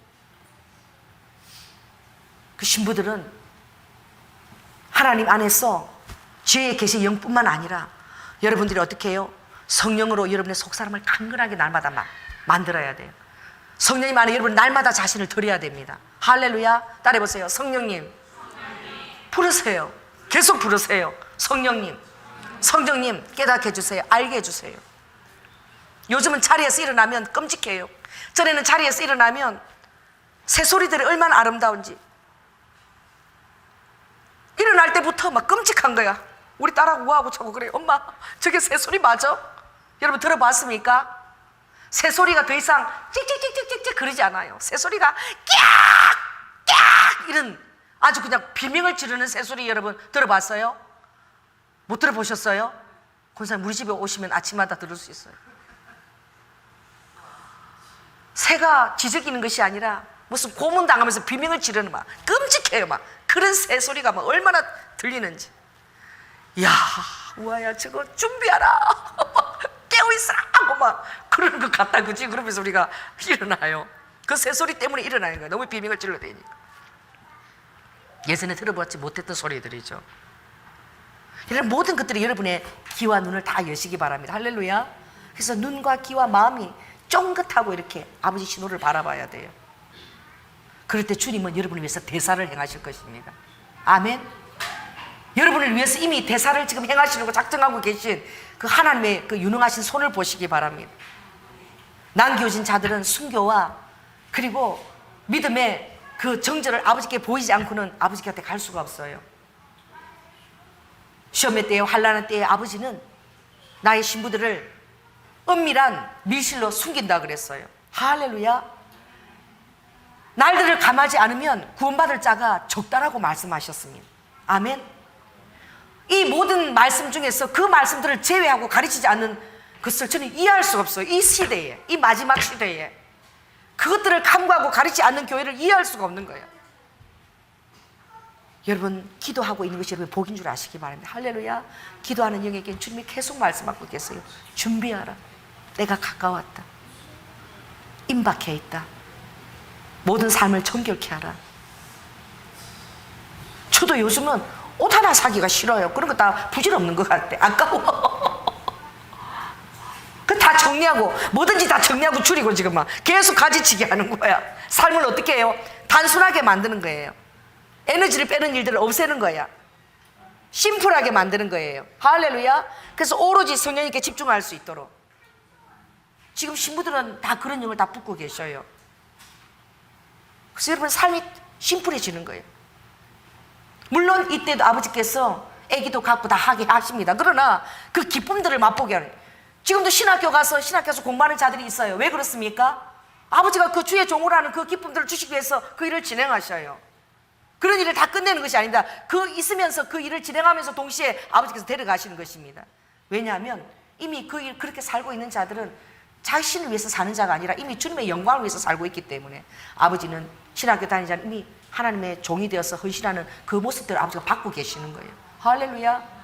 그 신부들은 하나님 안에서 죄에 계신 영뿐만 아니라 여러분들이 어떻게 해요? 성령으로 여러분의 속사람을 강건하게 날마다 만들어야 돼요. 성령님 안에 여러분 날마다 자신을 드려야 됩니다. 할렐루야. 따라해보세요. 성령님 부르세요. 계속 부르세요. 성령님, 성령님 깨닫게 해주세요. 알게 해주세요. 요즘은 자리에서 일어나면 끔찍해요. 전에는 자리에서 일어나면 새소리들이 얼마나 아름다운지, 일어날 때부터 막 끔찍한 거야. 우리 딸하고 뭐하고 자꾸 그래. 엄마 저게 새소리 맞아? 여러분 들어봤습니까? 새소리가 더 이상 찍찍찍찍찍 그러지 않아요. 새소리가 깍깍 이런 아주 그냥 비명을 지르는 새소리 여러분 들어봤어요? 못 들어보셨어요? 권사님 우리 집에 오시면 아침마다 들을 수 있어요. 새가 지저귀는 것이 아니라 무슨 고문당하면서 비명을 지르는 막 끔찍해요. 막 그런 새소리가 막 얼마나 들리는지. 야, 우아야 저거 준비하라. 깨어있으라 하고 막 그러는 것 같다 그지? 그러면서 우리가 일어나요. 그 새소리 때문에 일어나는 거예요. 너무 비명을 질러대니까. 예전에 들어보지 못했던 소리들이죠. 이런 모든 것들이 여러분의 귀와 눈을 다 여시기 바랍니다. 할렐루야. 그래서 눈과 귀와 마음이 쫑긋하고 이렇게 아버지 신호를 바라봐야 돼요. 그럴 때 주님은 여러분을 위해서 대사를 행하실 것입니다. 아멘. 여러분을 위해서 이미 대사를 지금 행하시려고 작정하고 계신 그 하나님의 그 유능하신 손을 보시기 바랍니다. 남겨진 자들은 순교와 그리고 믿음의 그 정절을 아버지께 보이지 않고는 아버지 곁에 갈 수가 없어요. 시험의 때에 환난의 때에 아버지는 나의 신부들을 은밀한 밀실로 숨긴다 그랬어요. 할렐루야. 날들을 감하지 않으면 구원받을 자가 적다라고 말씀하셨습니다. 아멘. 이 모든 말씀 중에서 그 말씀들을 제외하고 가르치지 않는 것을 저는 이해할 수가 없어요. 이 시대에, 이 마지막 시대에 그것들을 간구하고 가르치지 않는 교회를 이해할 수가 없는 거예요. 여러분 기도하고 있는 것이 여러분 복인 줄 아시기 바랍니다. 할렐루야. 기도하는 영에게 주님이 계속 말씀하고 계세요. 준비하라. 내가 가까웠다. 임박해 있다. 모든 삶을 정결케 하라. 저도 요즘은 옷 하나 사기가 싫어요. 그런 거 다 부질없는 것 같아. 아까워. 그 다 정리하고 뭐든지 다 정리하고 줄이고 지금 막 계속 가지치기 하는 거야. 삶을 어떻게 해요? 단순하게 만드는 거예요. 에너지를 빼는 일들을 없애는 거야. 심플하게 만드는 거예요. 할렐루야. 그래서 오로지 성령님께 집중할 수 있도록. 지금 신부들은 다 그런 영을 다 붙고 계셔요. 그래서 여러분 삶이 심플해지는 거예요. 물론 이때도 아버지께서 아기도 갖고 다 하게 하십니다. 그러나 그 기쁨들을 맛보게 하는, 지금도 신학교에서 공부하는 자들이 있어요. 왜 그렇습니까? 아버지가 그 주의 종으로 하는 그 기쁨들을 주시기 위해서 그 일을 진행하셔요. 그런 일을 다 끝내는 것이 아닙니다. 그 있으면서 그 일을 진행하면서 동시에 아버지께서 데려가시는 것입니다. 왜냐하면 이미 그 일 그렇게 살고 있는 자들은 자신을 위해서 사는 자가 아니라 이미 주님의 영광을 위해서 살고 있기 때문에 아버지는 신학교 다니는 자는 이미 하나님의 종이 되어서 헌신하는 그 모습들을 아버지가 받고 계시는 거예요. 할렐루야.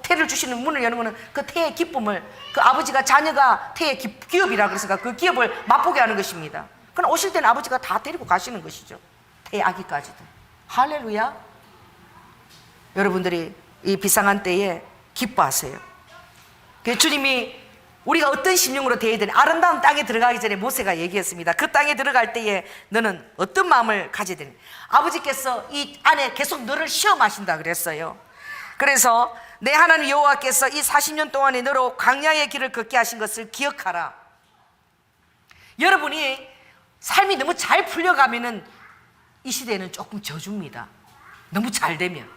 태를 주시는 문을 여는 거는 그 태의 기쁨을, 그 아버지가 자녀가 태의 기업이라 그래서 그 기업을 맛보게 하는 것입니다. 그럼 오실 때는 아버지가 다 데리고 가시는 것이죠. 태의 아기까지도. 할렐루야. 여러분들이 이 비상한 때에 기뻐하세요. 주님이 우리가 어떤 심령으로 대해야 되는, 아름다운 땅에 들어가기 전에 모세가 얘기했습니다. 그 땅에 들어갈 때에 너는 어떤 마음을 가져야 되는, 아버지께서 이 안에 계속 너를 시험하신다 그랬어요. 그래서 내 하나님 여호와께서 이 40년 동안에 너로 광야의 길을 걷게 하신 것을 기억하라. 여러분이 삶이 너무 잘 풀려가면은 이 시대에는 조금 저줍니다. 너무 잘 되면.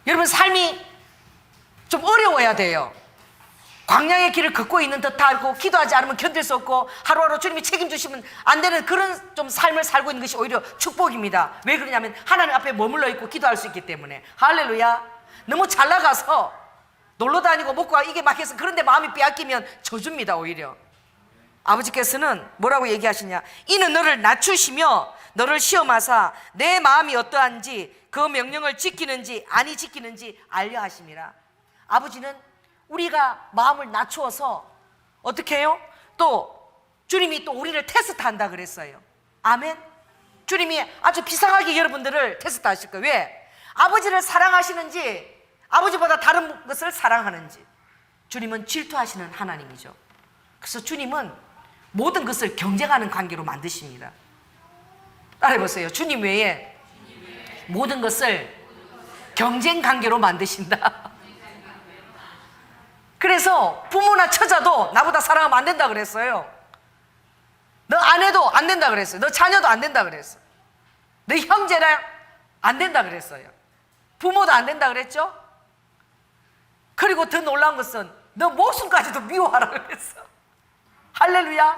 여러분 삶이 좀 어려워야 돼요. 광야의 길을 걷고 있는 듯하고 기도하지 않으면 견딜 수 없고 하루하루 주님이 책임주시면 안 되는 그런 좀 삶을 살고 있는 것이 오히려 축복입니다. 왜 그러냐면 하나님 앞에 머물러 있고 기도할 수 있기 때문에. 할렐루야. 너무 잘 나가서 놀러 다니고 먹고 이게 막 해서 그런데 마음이 빼앗기면 저줍니다. 오히려 아버지께서는 뭐라고 얘기하시냐, 이는 너를 낮추시며 너를 시험하사 내 마음이 어떠한지 그 명령을 지키는지 아니 지키는지 알려 하심이라. 아버지는 우리가 마음을 낮추어서 어떻게 해요? 또 주님이 또 우리를 테스트한다 그랬어요. 아멘. 주님이 아주 비상하게 여러분들을 테스트하실 거예요. 왜? 아버지를 사랑하시는지, 아버지보다 다른 것을 사랑하는지. 주님은 질투하시는 하나님이죠. 그래서 주님은 모든 것을 경쟁하는 관계로 만드십니다. 따라해보세요. 주님 외에 모든 것을 경쟁 관계로 만드신다. 그래서 부모나 처자도 나보다 사랑하면 안 된다 그랬어요. 너 아내도 안 된다 그랬어요. 너 자녀도 안 된다 그랬어요. 너 형제랑 안 된다 그랬어요. 부모도 안 된다 그랬죠? 그리고 더 놀라운 것은 너 목숨까지도 미워하라 그랬어. 할렐루야.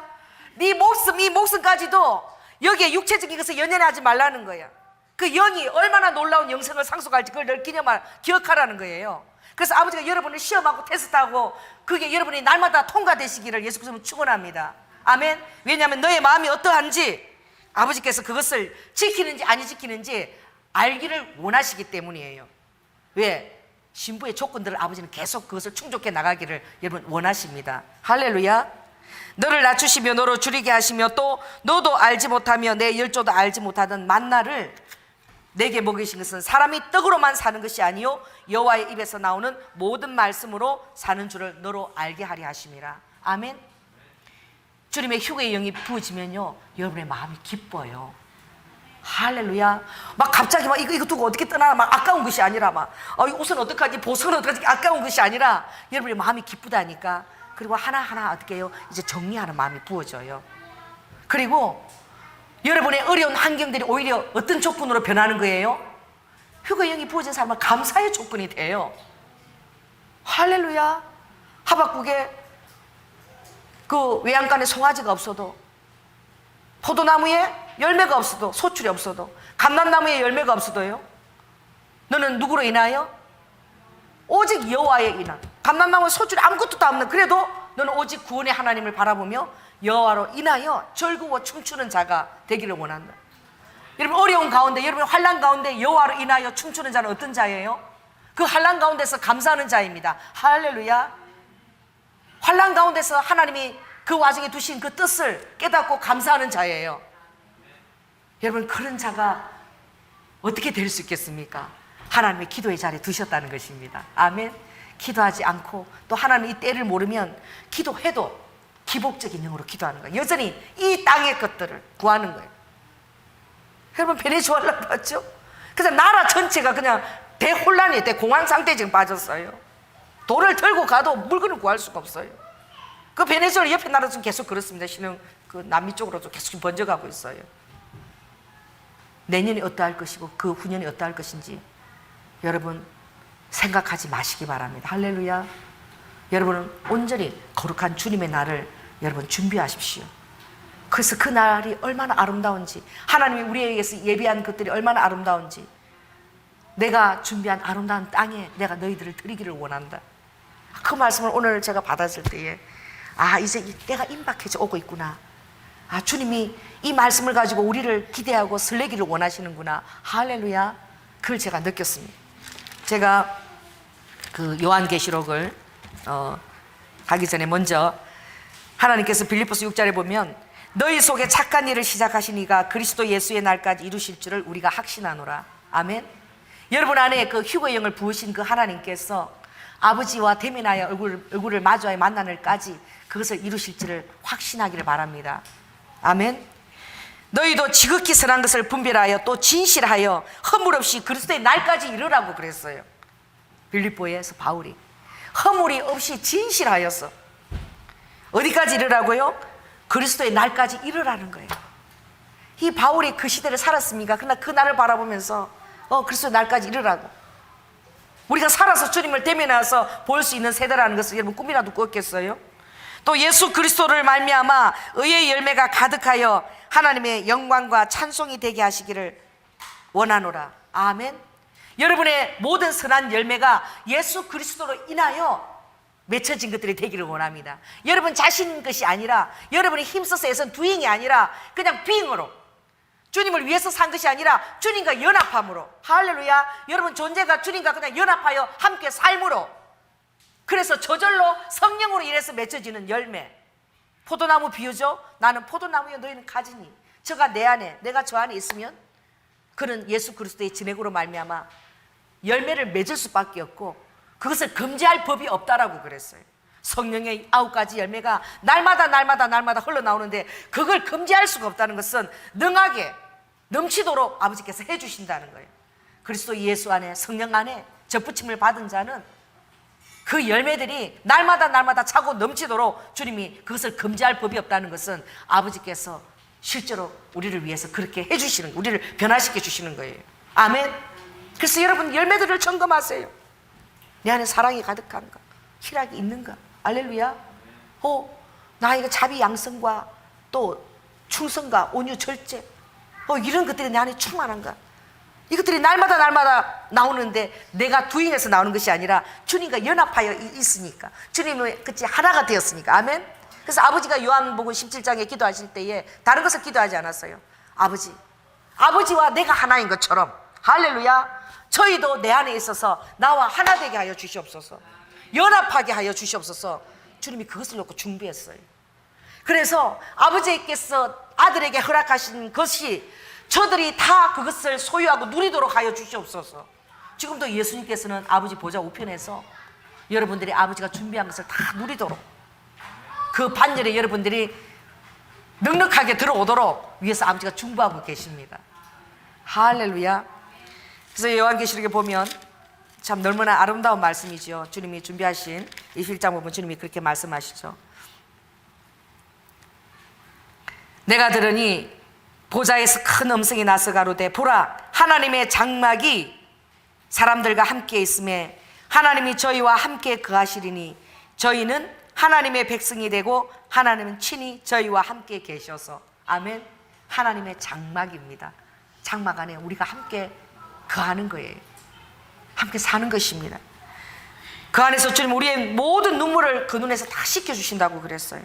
네 목숨, 이 목숨까지도 여기에 육체적인 것을 연연하지 말라는 거야. 그 영이 얼마나 놀라운 영생을 상속할지 그걸 늘 기억하라는 거예요. 그래서 아버지가 여러분을 시험하고 테스트하고 그게 여러분이 날마다 통과되시기를 예수님은 축원합니다. 아멘. 왜냐하면 너의 마음이 어떠한지 아버지께서 그것을 지키는지 아니 지키는지 알기를 원하시기 때문이에요. 왜? 신부의 조건들을 아버지는 계속 그것을 충족해 나가기를 여러분 원하십니다. 할렐루야. 너를 낮추시며 너로 줄이게 하시며 또 너도 알지 못하며 내 열조도 알지 못하던 만나를 내게 먹이신 것은 사람이 떡으로만 사는 것이 아니요 여호와의 입에서 나오는 모든 말씀으로 사는 줄을 너로 알게 하리 하심이라. 아멘. 주님의 휴게의 영이 부어지면요 여러분의 마음이 기뻐요. 할렐루야. 막 갑자기 막 이거 두고 어떻게 떠나나 막 아까운 것이 아니라 막 이 옷은 어떡하지, 보석은 어떡하지, 아까운 것이 아니라 여러분의 마음이 기쁘다니까. 그리고 하나하나 어떻게 해요? 이제 정리하는 마음이 부어져요. 그리고 여러분의 어려운 환경들이 오히려 어떤 조건으로 변하는 거예요? 휴거의 영이 부어진 사람은 감사의 조건이 돼요. 할렐루야. 하박국에 그 외양간에 송아지가 없어도, 포도나무에 열매가 없어도, 소출이 없어도, 감람나무에 열매가 없어도요, 너는 누구로 인하여? 오직 여호와의 인하. 감람나무에 소출이 아무것도 없는, 그래도 너는 오직 구원의 하나님을 바라보며 여호와로 인하여 절구고 춤추는 자가 되기를 원한다. 여러분 어려운 가운데, 여러분 환난 가운데 여호와로 인하여 춤추는 자는 어떤 자예요? 그 환난 가운데서 감사하는 자입니다. 할렐루야. 환난 가운데서 하나님이 그 와중에 두신 그 뜻을 깨닫고 감사하는 자예요. 여러분 그런 자가 어떻게 될 수 있겠습니까? 하나님의 기도의 자리에 두셨다는 것입니다. 아멘. 기도하지 않고 또 하나님이 이 때를 모르면 기도해도 기복적인 영으로 기도하는 거예요. 여전히 이 땅의 것들을 구하는 거예요. 여러분 베네수엘라 봤죠? 그래서 나라 전체가 그냥 대혼란이에요. 대공황 상태에 지금 빠졌어요. 돌을 들고 가도 물건을 구할 수가 없어요. 그 베네수엘라 옆에 나라 좀 계속 그렇습니다. 신흥 그 남미 쪽으로도 계속 번져가고 있어요. 내년이 어떠할 것이고 그 후년이 어떠할 것인지 여러분 생각하지 마시기 바랍니다. 할렐루야. 여러분은 온전히 거룩한 주님의 날을 여러분 준비하십시오. 그래서 그 날이 얼마나 아름다운지, 하나님이 우리에게서 예비한 것들이 얼마나 아름다운지, 내가 준비한 아름다운 땅에 내가 너희들을 드리기를 원한다. 그 말씀을 오늘 제가 받았을 때에 이제 때가 임박해져 오고 있구나. 주님이 이 말씀을 가지고 우리를 기대하고 설레기를 원하시는구나. 할렐루야. 그걸 제가 느꼈습니다. 제가 그 요한계시록을 가기 전에 먼저 하나님께서 빌립보서 6절에 보면 너희 속에 착한 일을 시작하신 이가 그리스도 예수의 날까지 이루실 줄을 우리가 확신하노라. 아멘. 여러분 안에 그 휴거의 영을 부으신 그 하나님께서 아버지와 대면하여 얼굴을 마주하여 만나는 날까지 그것을 이루실 줄을 확신하기를 바랍니다. 아멘. 너희도 지극히 선한 것을 분별하여 또 진실하여 허물 없이 그리스도의 날까지 이르라고 그랬어요. 빌립보에서 바울이 허물이 없이 진실하여서 어디까지 이르라고요? 그리스도의 날까지 이르라는 거예요. 이 바울이 그 시대를 살았습니까? 그러나 그 날을 바라보면서 그리스도의 날까지 이르라고. 우리가 살아서 주님을 대면해서 볼 수 있는 세대라는 것을 여러분 꿈이라도 꿨겠어요? 또 예수 그리스도를 말미암아 의의 열매가 가득하여 하나님의 영광과 찬송이 되게 하시기를 원하노라. 아멘. 여러분의 모든 선한 열매가 예수 그리스도로 인하여 맺혀진 것들이 되기를 원합니다. 여러분 자신 것이 아니라, 여러분이 힘써서 애선 두잉이 아니라 그냥 빙으로 주님을 위해서 산 것이 아니라 주님과 연합함으로. 할렐루야. 여러분 존재가 주님과 그냥 연합하여 함께 삶으로, 그래서 저절로 성령으로 인해서 맺혀지는 열매. 포도나무 비유죠. 나는 포도나무여 너희는 가지니 저가 내 안에 내가 저 안에 있으면 그는 예수 그리스도의 진액으로 말미암아 열매를 맺을 수밖에 없고 그것을 금지할 법이 없다라고 그랬어요. 성령의 9가지 열매가 날마다 흘러나오는데 그걸 금지할 수가 없다는 것은 능하게 넘치도록 아버지께서 해주신다는 거예요. 그리스도 예수 안에 성령 안에 접붙임을 받은 자는 그 열매들이 날마다 차고 넘치도록 주님이 그것을 금지할 법이 없다는 것은 아버지께서 실제로 우리를 위해서 그렇게 해주시는, 우리를 변화시켜 주시는 거예요. 아멘. 그래서 여러분 열매들을 점검하세요. 내 안에 사랑이 가득한가, 희락이 있는가. 할렐루야. 나에게 자비 양성과 또 충성과 온유 절제, 이런 것들이 내 안에 충만한가. 이것들이 날마다 나오는데 내가 두인해서 나오는 것이 아니라 주님과 연합하여 있으니까, 주님의 같이 하나가 되었으니까. 아멘. 그래서 아버지가 요한복음 17장에 기도하실 때에 다른 것을 기도하지 않았어요. 아버지와 내가 하나인 것처럼, 할렐루야, 저희도 내 안에 있어서 나와 하나 되게 하여 주시옵소서, 연합하게 하여 주시옵소서. 주님이 그것을 놓고 준비했어요. 그래서 아버지께서 아들에게 허락하신 것이 저들이 다 그것을 소유하고 누리도록 하여 주시옵소서. 지금도 예수님께서는 아버지 보좌 우편에서 여러분들이 아버지가 준비한 것을 다 누리도록, 그 반열에 여러분들이 넉넉하게 들어오도록 위해서 아버지가 중보하고 계십니다. 할렐루야. 그래서 요한계시록에 보면 참 너무나 아름다운 말씀이죠. 주님이 준비하신 21장 보면 주님이 그렇게 말씀하시죠. 내가 들으니 보좌에서 큰 음성이 나서 가로되 보라, 하나님의 장막이 사람들과 함께 있음에 하나님이 저희와 함께 거하시리니 저희는 하나님의 백성이 되고 하나님은 친히 저희와 함께 계셔서. 아멘. 하나님의 장막입니다. 장막 안에 우리가 함께 거하는 거예요. 함께 사는 것입니다. 그 안에서 주님 우리의 모든 눈물을 그 눈에서 다 씻겨주신다고 그랬어요.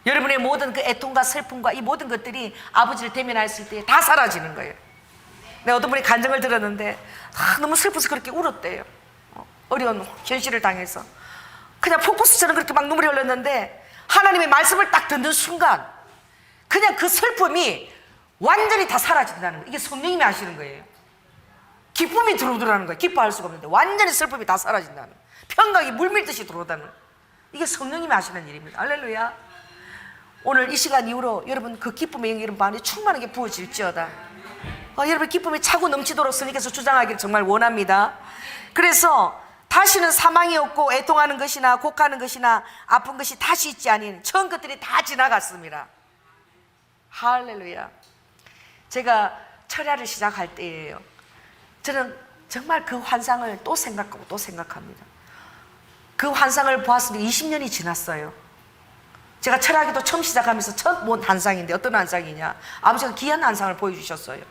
여러분의 모든 그 애통과 슬픔과 이 모든 것들이 아버지를 대면했을 때 다 사라지는 거예요. 내가 어떤 분이 간증을 들었는데 너무 슬퍼서 그렇게 울었대요. 어려운 현실을 당해서 그냥 폭포수처럼 그렇게 막 눈물이 흘렀는데 하나님의 말씀을 딱 듣는 순간 그냥 그 슬픔이 완전히 다 사라진다는 거예요. 이게 성령님이 하시는 거예요. 기쁨이 들어오더라는 거예요. 기뻐할 수가 없는데 완전히 슬픔이 다 사라진다는 거예요. 평강이 물밀듯이 들어오다는 거예요. 이게 성령님이 하시는 일입니다. 할렐루야. 오늘 이 시간 이후로 여러분 그 기쁨의 영이 여러분 마음에 충만하게 부어질지어다. 여러분 기쁨이 차고 넘치도록 스님께서 주장하기를 정말 원합니다. 그래서 다시는 사망이 없고 애통하는 것이나 곡하는 것이나 아픈 것이 다시 있지 아닌 처음 것들이 다 지나갔습니다. 할렐루야. 제가 철야를 시작할 때예요. 저는 정말 그 환상을 또 생각하고 또 생각합니다. 그 환상을 보았으니 20년이 지났어요. 제가 철학기도 처음 시작하면서 첫 본 환상인데 어떤 환상이냐, 아버지가 귀한 환상을 보여주셨어요.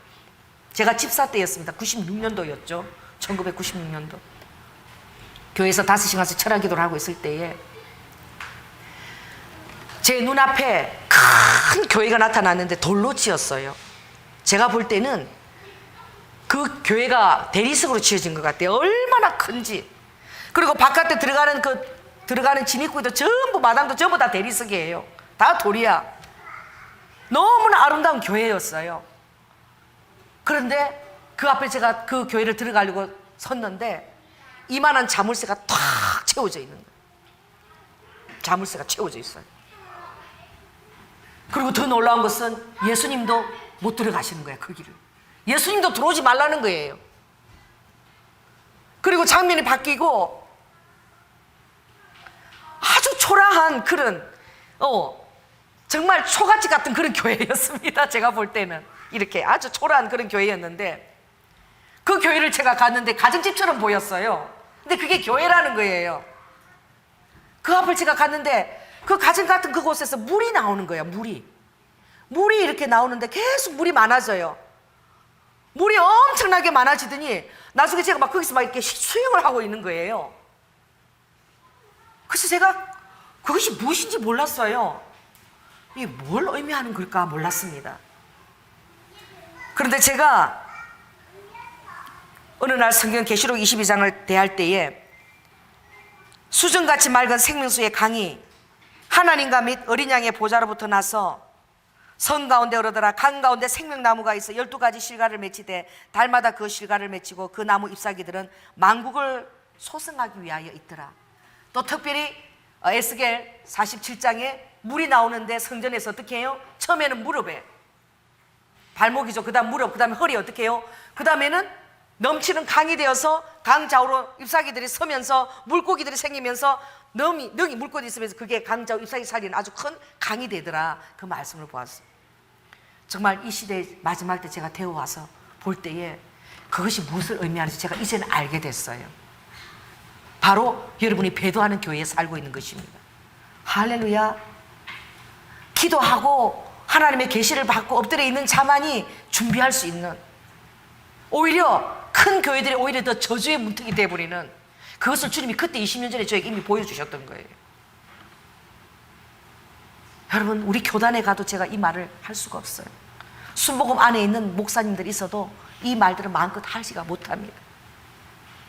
제가 집사 때였습니다. 96년도였죠 1996년도 교회에서 5시간씩 철학기도를 하고 있을 때에 제 눈앞에 큰 교회가 나타났는데 돌로 지었어요. 제가 볼 때는 그 교회가 대리석으로 지어진 것 같아요. 얼마나 큰지. 그리고 바깥에 들어가는 진입구도 전부, 마당도 전부 다 대리석이에요. 다 돌이야. 너무나 아름다운 교회였어요. 그런데 그 앞에 제가 그 교회를 들어가려고 섰는데 이만한 자물쇠가 탁 채워져 있는 거예요. 자물쇠가 채워져 있어요. 그리고 더 놀라운 것은 예수님도 못 들어가시는 거예요. 그 길을. 예수님도 들어오지 말라는 거예요. 그리고 장면이 바뀌고 아주 초라한 그런 정말 초가집 같은 그런 교회였습니다. 제가 볼 때는 이렇게 아주 초라한 그런 교회였는데 그 교회를 제가 갔는데 가정집처럼 보였어요. 근데 그게 교회라는 거예요. 그 앞을 제가 갔는데 그 가정 같은 그곳에서 물이 나오는 거예요. 물이 이렇게 나오는데 계속 물이 많아져요. 물이 엄청나게 많아지더니 나중에 제가 막 거기서 막 이렇게 수영을 하고 있는 거예요. 그래서 제가 그것이 무엇인지 몰랐어요. 이게 뭘 의미하는 걸까 몰랐습니다. 그런데 제가 어느 날 성경 계시록 22장을 대할 때에 수정같이 맑은 생명수의 강이 하나님과 및 어린 양의 보좌로부터 나서 성 가운데 오르더라. 강 가운데 생명나무가 있어 12가지 실과를 맺히되 달마다 그 실과를 맺히고 그 나무 잎사귀들은 만국을 소생하기 위하여 있더라. 또 특별히 에스겔 47장에 물이 나오는데 성전에서 어떻게 해요? 처음에는 무릎에 발목이죠. 그 다음 무릎, 그 다음에 허리 어떻게 해요? 그 다음에는 넘치는 강이 되어서 강 좌우로 잎사귀들이 서면서 물고기들이 생기면서 능이 물고기 있으면서 그게 강 좌우 잎사귀 살리는 아주 큰 강이 되더라. 그 말씀을 보았어요. 정말 이 시대의 마지막 때 제가 되어와서 볼 때에 그것이 무엇을 의미하는지 제가 이제는 알게 됐어요. 바로 여러분이 배도하는 교회에 살고 있는 것입니다. 할렐루야. 기도하고 하나님의 계시를 받고 엎드려 있는 자만이 준비할 수 있는, 오히려 큰 교회들이 오히려 더 저주의 문턱이 되어버리는, 그것을 주님이 그때 20년 전에 저에게 이미 보여주셨던 거예요. 여러분, 우리 교단에 가도 제가 이 말을 할 수가 없어요. 순복음 안에 있는 목사님들이 있어도 이 말들을 마음껏 하지가 못합니다.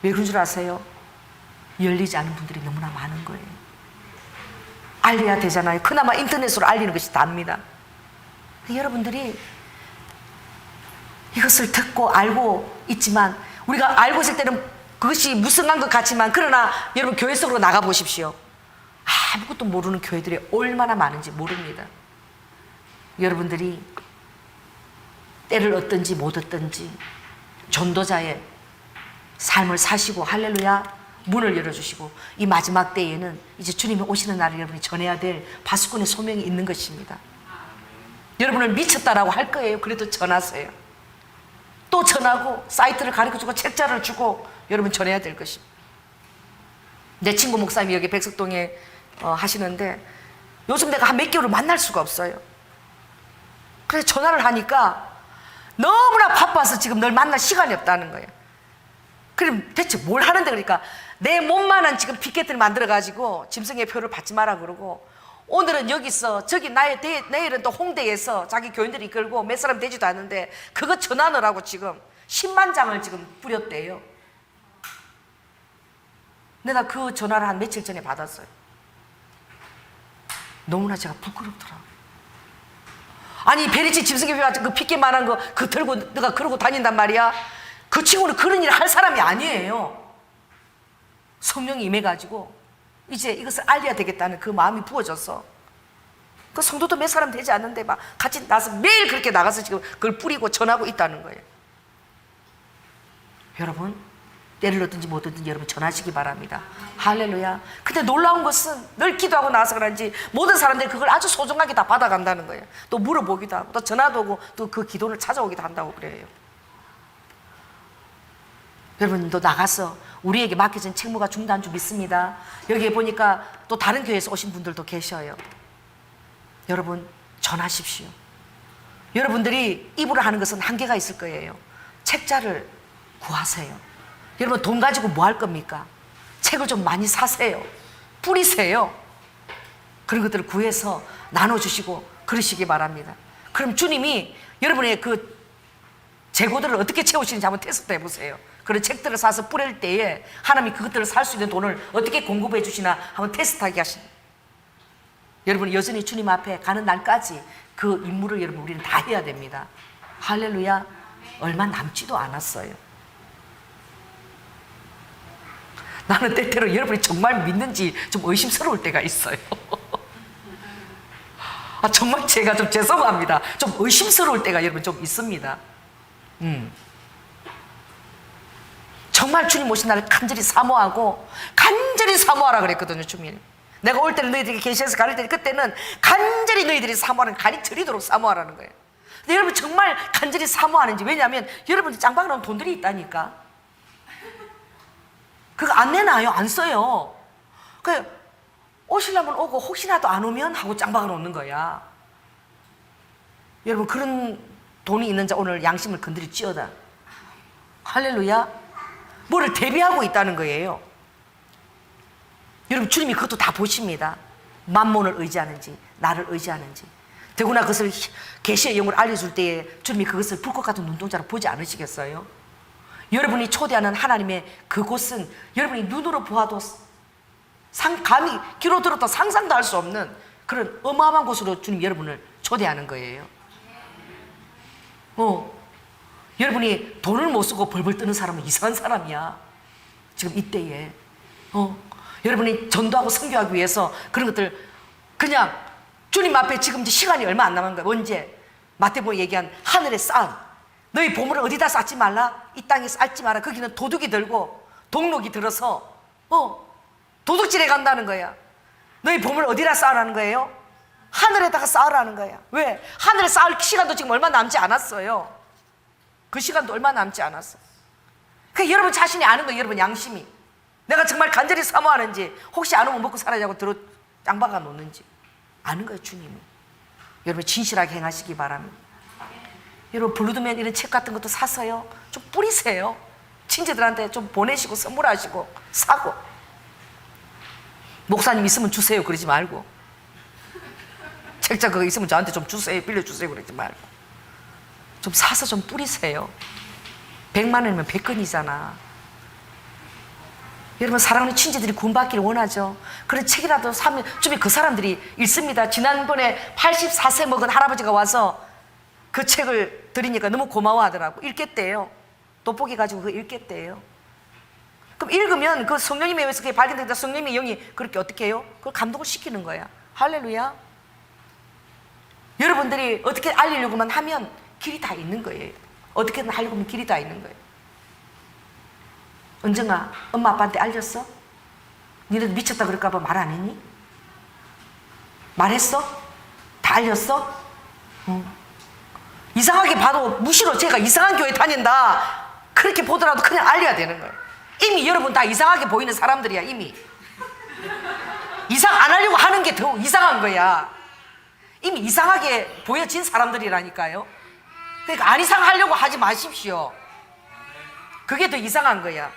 왜 그런 줄 아세요? 열리지 않은 분들이 너무나 많은 거예요. 알려야 되잖아요. 그나마 인터넷으로 알리는 것이 답니다. 여러분들이 이것을 듣고 알고 있지만, 우리가 알고 있을 때는 그것이 무성한 것 같지만, 그러나 여러분 교회 속으로 나가 보십시오. 아무것도 모르는 교회들이 얼마나 많은지 모릅니다. 여러분들이 때를 얻든지 못 얻든지 전도자의 삶을 사시고, 할렐루야, 문을 열어주시고, 이 마지막 때에는 이제 주님이 오시는 날을 여러분이 전해야 될 바수꾼의 소명이 있는 것입니다. 여러분을 미쳤다라고 할 거예요. 그래도 전하세요. 또 전하고 사이트를 가르쳐주고 책자를 주고 여러분 전해야 될 것입니다. 내 친구 목사님이 여기 백석동에 하시는데 요즘 내가 한 몇 개월을 만날 수가 없어요. 그래서 전화를 하니까 너무나 바빠서 지금 널 만날 시간이 없다는 거예요. 그럼 대체 뭘 하는데? 그러니까 내 몸만한 지금 피켓을 만들어가지고 짐승의 표를 받지 마라 그러고, 오늘은 여기서 저기 내일은 또 홍대에서 자기 교인들이 이끌고 몇 사람 되지도 않는데 그거 전하느라고 지금 10만 장을 지금 뿌렸대요. 내가 그 전화를 한 며칠 전에 받았어요. 너무나 제가 부끄럽더라. 아니, 베리치 짐승의 표 그 피켓만한 거 그 들고 내가 그러고 다닌단 말이야. 그 친구는 그런 일을 할 사람이 아니에요. 성령이 임해가지고 이제 이것을 알려야 되겠다는 그 마음이 부어졌어. 그 성도도 몇 사람 되지 않는데 막 같이 나서 매일 그렇게 나가서 지금 그걸 뿌리고 전하고 있다는 거예요. 여러분, 때를 얻든지 못 얻든지 여러분 전하시기 바랍니다. 할렐루야. 근데 놀라운 것은 늘 기도하고 나서 그런지 모든 사람들이 그걸 아주 소중하게 다 받아간다는 거예요. 또 물어보기도 하고 또 전화도 오고 또 그 기도를 찾아오기도 한다고 그래요. 여러분도 나가서 우리에게 맡겨진 책무가 중요한 줄 믿습니다. 여기에 보니까 또 다른 교회에서 오신 분들도 계셔요. 여러분, 전하십시오. 여러분들이 입으로 하는 것은 한계가 있을 거예요. 책자를 구하세요. 여러분, 돈 가지고 뭐 할 겁니까? 책을 좀 많이 사세요. 뿌리세요. 그런 것들을 구해서 나눠주시고 그러시기 바랍니다. 그럼 주님이 여러분의 그 재고들을 어떻게 채우시는지 한번 테스트 해보세요. 그런 책들을 사서 뿌릴 때에 하나님이 그것들을 살 수 있는 돈을 어떻게 공급해 주시나 한번 테스트하게 하십니다. 여러분, 여전히 주님 앞에 가는 날까지 그 임무를 여러분 우리는 다 해야 됩니다. 할렐루야. 얼마 남지도 않았어요. 나는 때때로 여러분이 정말 믿는지 좀 의심스러울 때가 있어요. 정말 제가 좀 죄송합니다. 좀 의심스러울 때가 여러분 좀 있습니다. 정말 주님 오신 날을 간절히 사모하고 간절히 사모하라 그랬거든요. 주님, 내가 올 때는 너희들에게 계시에서 가를 때는 그때는 간절히 너희들이 사모하는, 간이 저리도록 사모하라는 거예요. 근데 여러분 정말 간절히 사모하는지, 왜냐하면 여러분들 짱박을 하는 돈들이 있다니까. 그거 안 내놔요. 안 써요. 그 오시려면 오고 혹시라도 안 오면 하고 짱박을 놓는 거야. 여러분, 그런 돈이 있는 자 오늘 양심을 건드리지어다. 할렐루야. 뭐를 대비하고 있다는 거예요. 여러분, 주님이 그것도 다 보십니다. 만몬을 의지하는지 나를 의지하는지. 더구나 그것을 계시의 영을 알려줄 때에 주님이 그것을 불꽃 같은 눈동자로 보지 않으시겠어요? 여러분이 초대하는 하나님의 그곳은 여러분이 눈으로 보아도 감히 귀로 들어도 상상도 할 수 없는 그런 어마어마한 곳으로 주님 여러분을 초대하는 거예요. 여러분이 돈을 못 쓰고 벌벌 뜨는 사람은 이상한 사람이야. 지금 이때에. 여러분이 전도하고 선교하기 위해서 그런 것들 그냥 주님 앞에 지금 이제 시간이 얼마 안 남은 거야. 언제? 마태복음 얘기한 하늘의 쌓음. 너희 보물을 어디다 쌓지 말라? 이 땅에 쌓지 마라. 거기는 도둑이 들고 동록이 들어서 도둑질해 간다는 거야. 너희 보물을 어디다 쌓으라는 거예요? 하늘에다가 쌓으라는 거야. 왜? 하늘에 쌓을 시간도 지금 얼마 남지 않았어요. 그 시간도 얼마 남지 않았어. 그 여러분 자신이 아는 거예요. 여러분 양심이 내가 정말 간절히 사모하는지, 혹시 안 오면 먹고 살아야고 들어 짱박아 놓는지 아는 거예요. 주님이. 여러분 진실하게 행하시기 바랍니다. 여러분 블루드맨 이런 책 같은 것도 사서요 좀 뿌리세요. 친지들한테 좀 보내시고 선물하시고 사고. 목사님 있으면 주세요 그러지 말고, 책자 그거 있으면 저한테 좀 주세요 빌려주세요 그러지 말고 좀 사서 좀 뿌리세요. 100만 원이면 100건이잖아. 여러분 사랑하는 친지들이 구원받기를 원하죠. 그런 책이라도 사면 좀 그 사람들이 읽습니다. 지난번에 84세 먹은 할아버지가 와서 그 책을 드리니까 너무 고마워하더라고. 읽겠대요. 돋보기 가지고 그거 읽겠대요. 그럼 읽으면 그 성령님에 의해서 그게 발견된다. 성령님의 영이 그렇게 어떻게 해요? 그걸 감동을 시키는 거야. 할렐루야. 여러분들이 어떻게 알리려고만 하면 길이 다 있는 거예요. 어떻게든 하려고 하면 길이 다 있는 거예요. 은정아, 엄마 아빠한테 알렸어? 니네도 미쳤다 그럴까 봐 말 안 했니? 말했어? 다 알렸어? 이상하게 봐도 무시로 제가 이상한 교회 다닌다 그렇게 보더라도 그냥 알려야 되는 거예요. 이미 여러분 다 이상하게 보이는 사람들이야. 이미 이상 안 하려고 하는 게 더 이상한 거야. 이미 이상하게 보여진 사람들이라니까요. 그러니까 안 이상하려고 하지 마십시오. 그게 더 이상한 거야.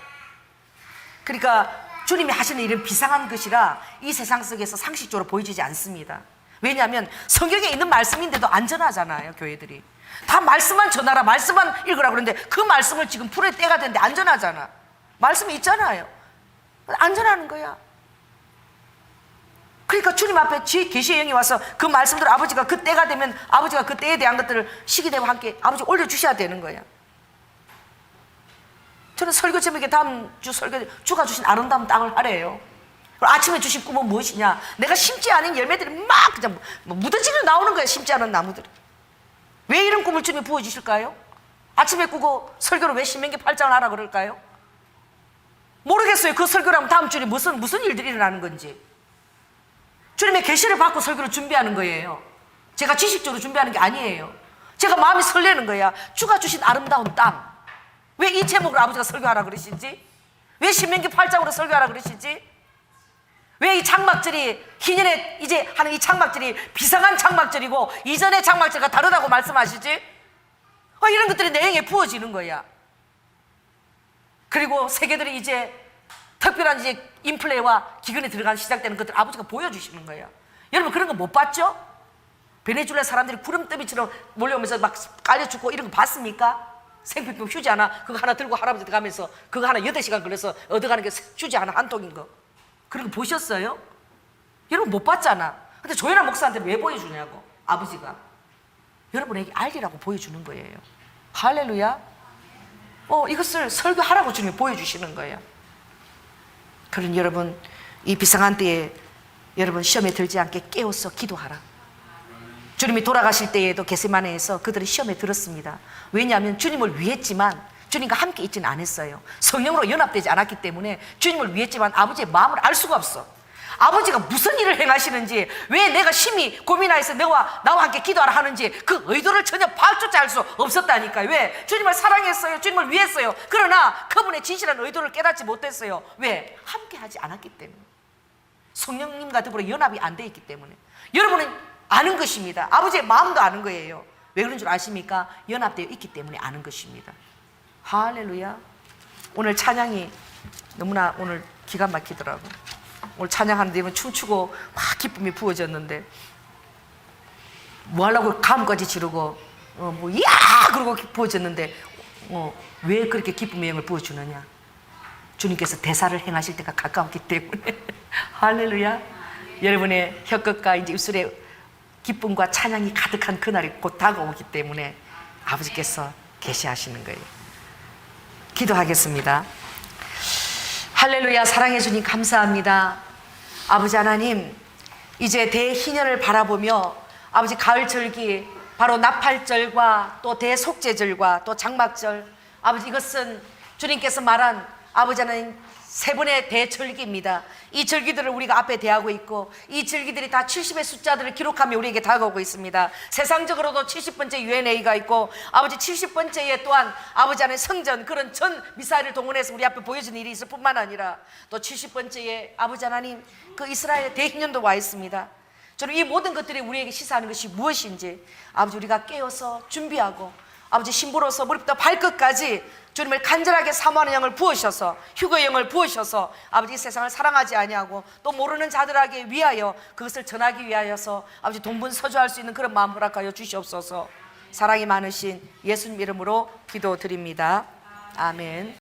그러니까 주님이 하시는 일은 비상한 것이라 이 세상 속에서 상식적으로 보여지지 않습니다. 왜냐하면 성경에 있는 말씀인데도 안전하잖아요. 교회들이 다 말씀만 전하라 말씀만 읽으라 그러는데 그 말씀을 지금 풀을 때가 됐는데 안전하잖아. 말씀이 있잖아요. 안전하는 거야. 그러니까 주님 앞에 계시의 영이 와서 그 말씀들을 아버지가 그 때가 되면 아버지가 그 때에 대한 것들을 시기되고 함께 아버지 올려주셔야 되는 거야. 저는 설교 제목에 다음 주 설교 주가 주신 아름다운 땅을 하래요. 아침에 주신 꿈은 무엇이냐? 내가 심지 않은 열매들이 막 그냥 무더지로 나오는 거야. 심지 않은 나무들이. 왜 이런 꿈을 주님이 부어주실까요? 아침에 꾸고 설교를 왜 신명기 8장을 하라 그럴까요? 모르겠어요. 그 설교를 하면 다음 주에 무슨 일들이 일어나는 건지. 주님의 계시를 받고 설교를 준비하는 거예요. 제가 지식적으로 준비하는 게 아니에요. 제가 마음이 설레는 거야. 주가 주신 아름다운 땅. 왜 이 제목으로 아버지가 설교하라 그러시지? 왜 신명기 8장으로 설교하라 그러시지? 왜 이 장막절이 희년에 이제 하는 이 장막절이 비상한 장막절이고 이전의 장막절과 다르다고 말씀하시지? 이런 것들이 내 영에 부어지는 거야. 그리고 세계들이 이제 특별한 이제 인플레와 기근에 들어가는 시작되는 것들 아버지가 보여주시는 거예요. 여러분 그런 거 못 봤죠? 베네수엘라 사람들이 구름더미처럼 몰려오면서 막 깔려 죽고 이런 거 봤습니까? 생필품 휴지 하나 그거 하나 들고 할아버지 가면서 그거 하나 8시간 걸려서 얻어가는 게 휴지 하나 한 통인 거 그런 거 보셨어요? 여러분 못 봤잖아. 근데 조연아 목사한테 왜 보여주냐고. 아버지가 여러분에게 알리라고 보여주는 거예요. 할렐루야. 이것을 설교하라고 주님이 보여주시는 거예요. 그런 여러분 이 비상한 때에 여러분 시험에 들지 않게 깨어서 기도하라. 주님이 돌아가실 때에도 겟세마네에서 그들이 시험에 들었습니다. 왜냐하면 주님을 위했지만 주님과 함께 있지는 않았어요. 성령으로 연합되지 않았기 때문에 주님을 위했지만 아버지의 마음을 알 수가 없어. 아버지가 무슨 일을 행하시는지, 왜 내가 심히 고민하여서 나와 함께 기도하라 하는지 그 의도를 전혀 파악조차 알 수 없었다니까요. 왜? 주님을 사랑했어요. 주님을 위했어요. 그러나 그분의 진실한 의도를 깨닫지 못했어요. 왜? 함께 하지 않았기 때문에. 성령님과 더불어 연합이 안 돼 있기 때문에. 여러분은 아는 것입니다. 아버지의 마음도 아는 거예요. 왜 그런 줄 아십니까? 연합되어 있기 때문에 아는 것입니다. 할렐루야. 오늘 찬양이 너무나 오늘 기가 막히더라고. 오늘 찬양하는데 춤추고 막 기쁨이 부어졌는데 뭐 하려고 가음까지 지르고 야 그러고 부어졌는데 왜 그렇게 기쁨의 영을 부어주느냐? 주님께서 대사를 행하실 때가 가까웠기 때문에. 할렐루야. 여러분의 혀끝과 이제 입술에 기쁨과 찬양이 가득한 그날이 곧 다가오기 때문에 아버지께서 계시하시는 거예요. 기도하겠습니다. 할렐루야. 사랑해 주님 감사합니다. 아버지 하나님, 이제 대희년을 바라보며 아버지 가을절기, 바로 나팔절과 또 대속죄절과 또 장막절, 아버지 이것은 주님께서 말한 아버지 하나님 세 번의 대절기입니다. 이 절기들을 우리가 앞에 대하고 있고 이 절기들이 다 70의 숫자들을 기록하며 우리에게 다가오고 있습니다. 세상적으로도 70번째 UNA가 있고 아버지 70번째에 또한 아버지 하나님 성전, 그런 전 미사일을 동원해서 우리 앞에 보여준 일이 있을 뿐만 아니라 또 70번째에 아버지 하나님 그 이스라엘의 대희년도 와 있습니다. 저는 이 모든 것들이 우리에게 시사하는 것이 무엇인지 아버지 우리가 깨어서 준비하고 아버지 신부로서 머리부터 발끝까지 주님을 간절하게 사모하는 영을 부으셔서 휴거의 영을 부으셔서 아버지 이 세상을 사랑하지 아니하고 또 모르는 자들에게 위하여 그것을 전하기 위하여서 아버지 동분서주할 수 있는 그런 마음 허락하여 주시옵소서. 사랑이 많으신 예수님 이름으로 기도드립니다. 아멘.